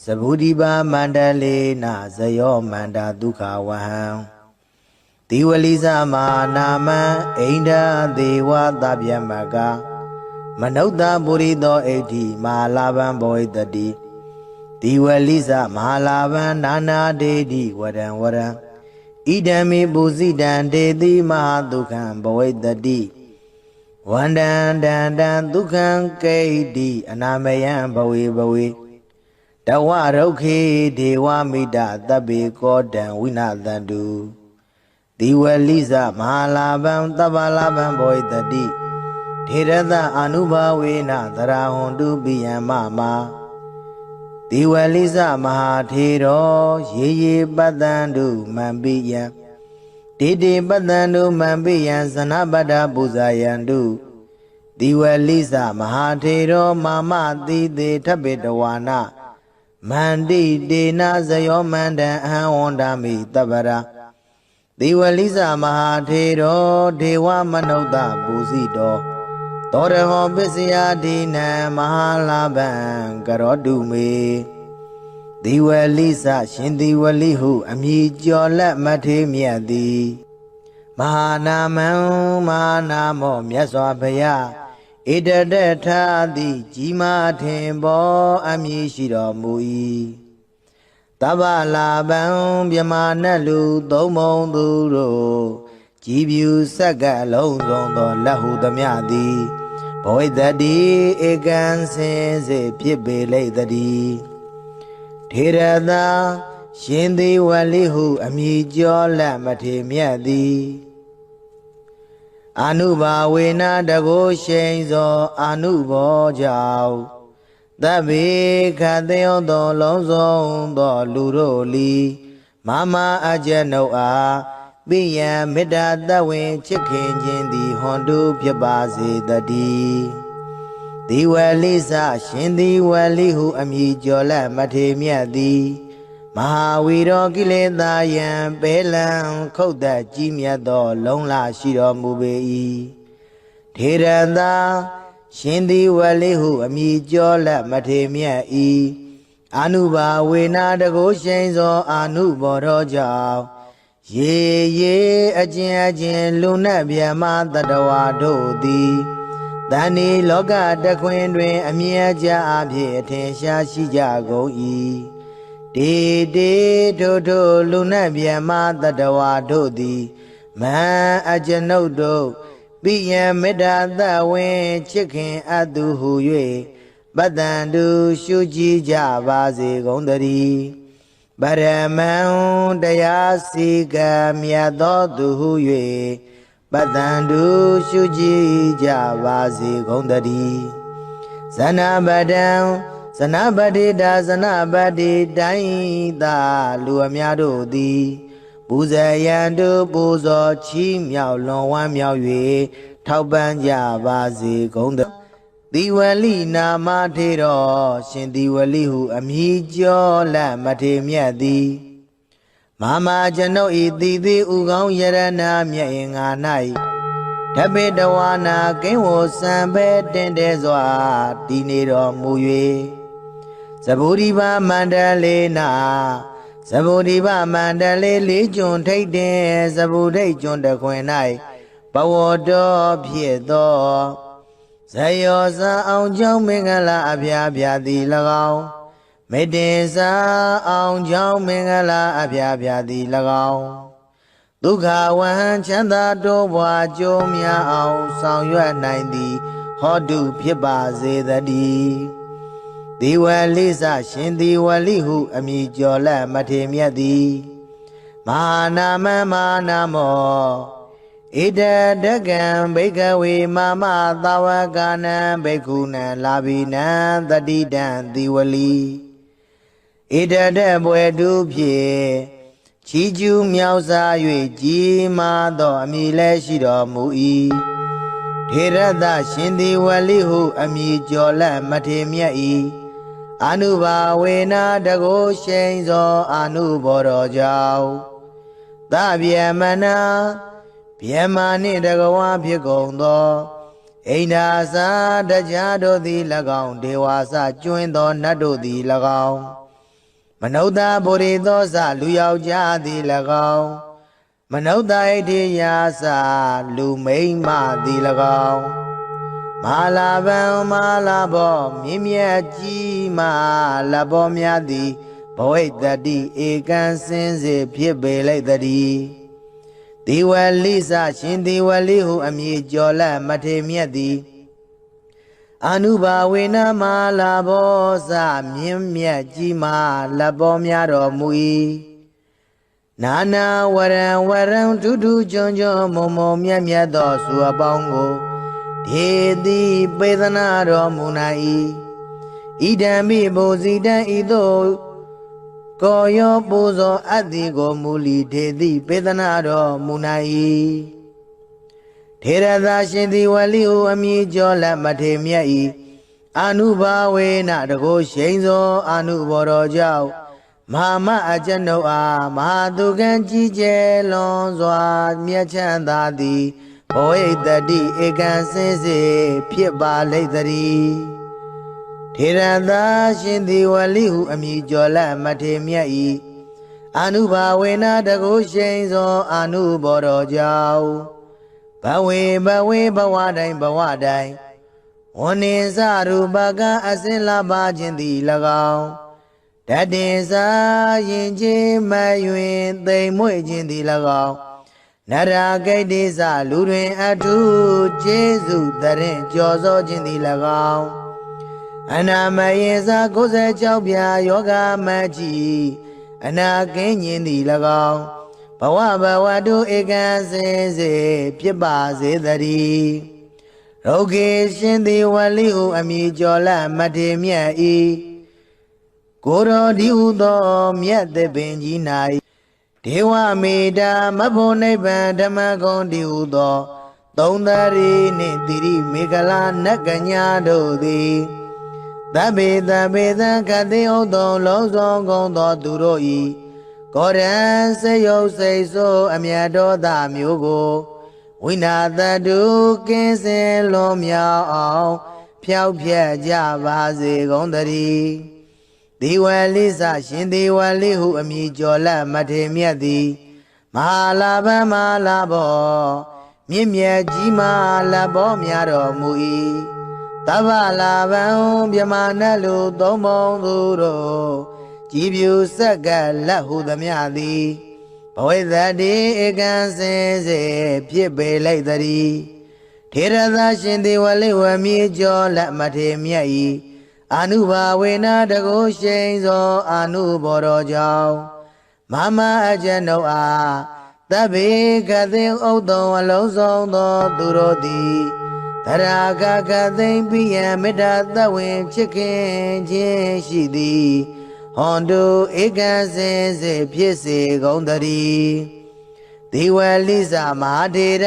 သဗုဒိပါမန္တလေနဇယောမန္တာဒုက္ခဝဟံဒီဝလိသမဟာနာမံအိန္ဒသေဝသဗ္ဗယမကမနုဿပုရိသောဣဋ္ဌိမဟာလာဗံဘောတတိဒီဝလိသမဟာလာဗံနာနာဒေတိဝရံဝရံဣဒံမေပုစိတံဒေတိမဟာဒုက္ခံဘဝိတတိဝန္တံတံတံဒုက္ခံကိဋ္တိအနာမယံဘဝေဘဝေတဝရုခေဒေဝမိတသဗ္ဗေကောတံဝိနာသန္တုဒီဝလိသမဟာလာဗံသဗ္ဗလာဗံဘောတတိထေရတအနုဘာဝေနသရဟွန်တုပိယံမမဒီဝလိသမဟာထေရောရေရေပတ္တံတုမံပိယံတေတေပတ္တံတုမံပိယံဇနပတ္တပုဇာယံတုဒီဝလိသမဟာထေရောမမတိတေထဗ္ဗေတဝါနာမန္တိတေနဇယောမန္တံအဟံဝန္ဒာမိတဗ္ဗရာဒီဝလိသမဟာထေရောဒေဝမနုဿပုစီတောသောရဟောပစ္စယဒိနံမဟာလာဗံကရောတုမေဒီဝလိသရှင်ဒီဝလိဟုအမည်ကျော်လက်မထေမြတ်သည်မဟာနာမံမဟာနာမောမြတ်စွာဘုရားဣတတထာတိကြီးမားထင်ပေါ်အမည်ရှိတော်မူ၏တဗ္ဗလာဗံမြမနတ်လူသုံးမုံသူတို့ကြည်ဖြူဆက်ကပ်လုံးစုံသောလက်ဟုသမျှသည်ဘဝိတတိဧကံစင်စေဖြစ်ပေလိမ့်တည်းထေရသာရှင်သည်ဝလိဟုအမည်ကျော်လက်မထေမြတ်သည်အနုဘာဝေနတကိုရှိန်သောအနုဘောကြောင့်သဗ္ဗေခတယောသောလုံးစုံသောလူတို့လီမမအကျဉ်ုပ်အားပိယံမေတ္တာတဝင်ချစ်ခင်ခြင်းသည်ဟွန်တုဖြစ်ပါစေတည်းဒီဝလိသရှင်ဒီဝလိဟုအမည်ကျော်လက်မထေမြတ်သည်မဟာဝီရောကိလေသာယံပေလံခုတ်သက်ကြီးမြတ်သောလုံးလရှိတော်မူပေ၏ထေရသာရှင်ဒီဝလိဟုအမည်ကျော်လက်မထေမြတ်၏အနုဘာဝေနာတကိုရှိန်သောအနုဘောတော်ကြောင့်ရေရေအကျဉ်လူနတ်ဗျမတတဝါတို့သည်တဏီလောကတခွင်တွင်အမြဲကြအဖြစ်အထင်ရှားရှိကြကုန်၏တေတေထိုထိုလူနတ်ဗျမတတဝါတို့သည်မဟံအကျွန်ုပ်တို့ပိယံမေတ္တာသဝင်ချစ်ခင်အပ်သူဟု၍ပတ္တန္တုရှုကြည်ကြပါစေကုန်သတည်းပရမံတရားစီကံမြတ်သောသူဟု၍ပတ္တန္တုရှုကြည်ကြပါစေကုန်သတည်းဇနပတံဇနပတိတာဇနပတိတိုင်းသာလူအများတို့သည်ပူဇေယံတုပူဇော်ချီးမြှောက်လွန်ဝမ်းမြောက်၍ထောက်ပံ့ကြပါစေကုန်သတည်းဒီဝလိနာမထေရောရှင်ဒီဝလိဟုအမည်ကျော်လက်မထေမြတ်သည်မမကျွန်ုပ်ဤတည်သည်ဥကောင်းယရဏမြတ်င်္ဂါ၌ဓပေတဝါနာကိဝစံပဲတင်တဲစွာတည်နေတော်မူ၍သဗ္ဗုဒိပါမန္တလေနာသဗ္ဗုဒိပါမန္တလေလေးကျွန်းထိတ်တင်သဗ္ဗုဒိတ်ကျွန်းတခွင်၌ဘဝတော်ဖြစ်သော ဇယောဇာအောင်ကြောင့်မင်္ဂလာအဖျားဖျားသည်၎င်းမေတ္တင်စာအောင်ကြောင့်မင်္ဂလာအဖျားဖျားသည်၎င်းဒုက္ခဝဟံချမ်းသာတိုးပွားကြိုးများအောင်ဆောင်ရွက်နိုင်သည်ဟောတုဖြစ်ပါစေတည်းဒီဝလိစရှင်ဒီဝလိဟုအမည်ကျော်လက်မထေမြတ်သည်မဟာနာမမဟာနာမောဣဒတကံဘိကဝေမမသာဝကနံဘိက္ခုနံလာဘိနံတတိတံဒီဝလိဣဒတဘွယ်တုဖြင့်ချီးကျူးမြောက်စား၍ကြီးမားသောအမည်လည်းရှိတော်မူ၏ထေရသရှင်ဒီဝလိဟုအမည်ကျော်လက်မထေမြတ်၏အနုဘာဝေနတကိုရှိန်သောအနုဘောတော်ကြောင့်သဗျမနာဗျမနှင့်တကဝါဖြစ်ကုန်သောအိန္ဒာစာတရားတို့သည်၎င်းဒေဝါစကျွင်းသောနတ်တို့သည်၎င်းမနုဿဗုရိသောစလူယောက်ျားသည်၎င်းမနုဿဣတိယာစလူမိန်းမသည်၎င်းမာလာဗံမာလာဘောမြင့်မြတ်ကြီးမာလဘောများသည်ဘဝိတ္တိဧကံစင်စေဖြစ်ပေလိုက်တည်းဒီဝလိစရှင်ဒီဝလိဟုအမည်ကျော်လက်မထေမြတ်သည်အနုဘာဝေနမာလာဘောစမြင့်မြတ်ကြီးမာလဘောများတော်မူ၏နာနာဝရံဝရံထူးထူးချွန်ချွန်မုံမုံမြတ်မြတ်သောစုအပေါင်းကိုဒေတိပေသနာတော်မူနိုင်၏ဣဒံမိဘုဇိတံဤသို့ကိုယောပူဇော်အပ်သည်ကိုမူလီဒေတိပေသနာတော်မူနိုင်၏ထေရသာရှင်သည်ဝလိဟုအမည်ကျော်လက်မထေမြတ်၏အနုဘာဝေနတကိုရှိန်သောအနုဘောတော်ကြောင့်မဟာမအကျွန်ုပ်အားမဟာသူကံကြီးကျယ်လွန်စွာမြတ်ချမ်းသာသည်ဘဝိတ္တိဧကံစင်စေဖြစ်ပါလိမ့်တည်းထေရသာရှင်သည်ဝလိဟုအမည်ကျော်လက်မထေမြတ်၏အနုဘာဝေနတကိုရှိန်သောအနုဘောတော်ကြောင့်ဘဝေဘဝတိုင်းဘဝတိုင်းဝဏ္ဏစရူပကအစင်လာပါခြင်းသည်၎င်းတတင်စာရင်ချင်းမယွင်သိမ်မွေ့ခြင်းသည်၎င်းနရာဂိတ်တိစလူတွင်အထုကျေးဇူးတရင်ကြော်စောခြင်းသည်၎င်းအနာမယေစာ96ပြာယောဂမကြီးအနာကင်းခြင်းသည်၎င်းဘဝတုဧကံစင်စေဖြစ်ပါစေတည်းရောဂေရှင်သည်ဝလိဟုအမည်ကျော်လက်မထေမြတ်၏ကိုတော်ဒီဟုသောမြတ်သပင်ကြီး၌ဒေဝမေတာမဖို့နိဗ္ဗာန်ဓမ္မဂုံဒီဟုသောသုံးသရီနှင့်တိရိမေခလာနတ်ကညာတို့သည်သဗ္ဗေသခတိဥသောလုံးစုံကုန်သောသူတို့၏ကောရံစေယုတ်စိတ်ဆိုးအမြတ်တော်သားမျိုးကိုဝိနာတတုကင်းစင်လွန်မြောက်အောင်ဖြောက်ဖြက်ကြပါစေကုန်တည်းဒီဝလိစရှင်ဒီဝလိဟုအမည်ကျော်လက်မထေမြတ်သည်မဟာလာဗံမဟာလာဘောမြင့်မြတ်ကြီးမာလဘောများတော်မူ၏သဗ္ဗလာဗံမြမနတ်လူသုံးပုံသူတို့ကြည်ပြူဆက်ကလက်ဟုသမျှသည်ဘဝိတ္တိဧကံစင်စေဖြစ်ပေလိုက်တည်းထေရသာရှင်ဒီဝလိဝမည်ကျော်လက်မထေမြတ်၏အနုဘာဝေနတကိုရှိန်သောအနုဘောတော်ကြောင့်မမအကျွန်ုပ်အားသဗ္ဗေကသိဥဒ္ဒံအလုံးစုံသောသူတို့သည်သရာဂကသိပိယမေတ္တာသဝေချစ်ခင်ခြင်းရှိသည်ဟွန်တုဧကံစင်စေဖြစ်စေကုန်တည်းဒေဝလိစမဟာထေရ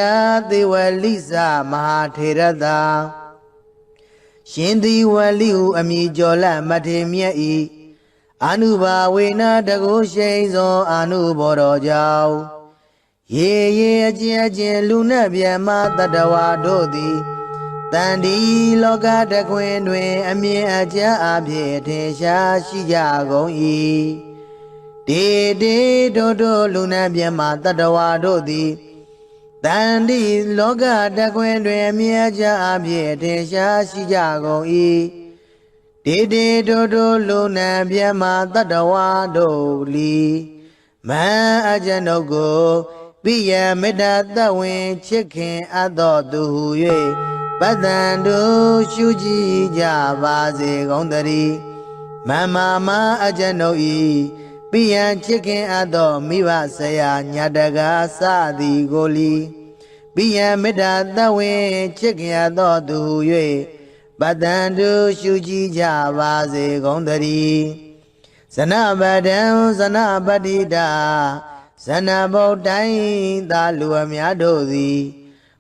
ဒေဝလိစမဟာထေရသာရှင်ဒီဝလိဟုအမည်ကျော်လက်မထေမြတ်၏အနုဘာဝေနတကိုရှိန်သောအနုဘောတော်ကြောင့်ရေအကျဉ်လူနှင့်ဗျမတတဝါတို့သည်တန်ဒီလောကတခွင်တွင်အမြင်အကျဉ်အဖြစ်ထင်ရှားရှိကြကုန်၏ဒေတို့လူနှင့်ဗျမတတဝါတို့သည် တန်တိလောကတကွင်တွင်အမြဲကြအဖြစ်ထင်ရှားရှိကြကုန်၏ဒေဒေတို့တို့လူနံပြမတတ္တဝါတို့လီမန်အကျွန်ုပ်ကိုပိယမေတ္တာတဝင်ချစ်ခင်အပ်တော်သူဟု၍ပတ္တန်တို့ရှုကြည်ကြပါစေကုန်တည်းမမမအကျွန်ုပ်၏ပိယံချစ်ခင်အပ်တော်မိဘဆရာညာတကားစသည်ကိုလီပိယံမေတ္တာတဝင်ချစ်ခင်အပ်တော်သူဟု၍ပတ္တန်တို့ရှုကြည်ကြပါစေကုန်တည်းဇနပဒံဇနပတိတာဇနဘုတ်တိုင်းသာလူအများတို့သည်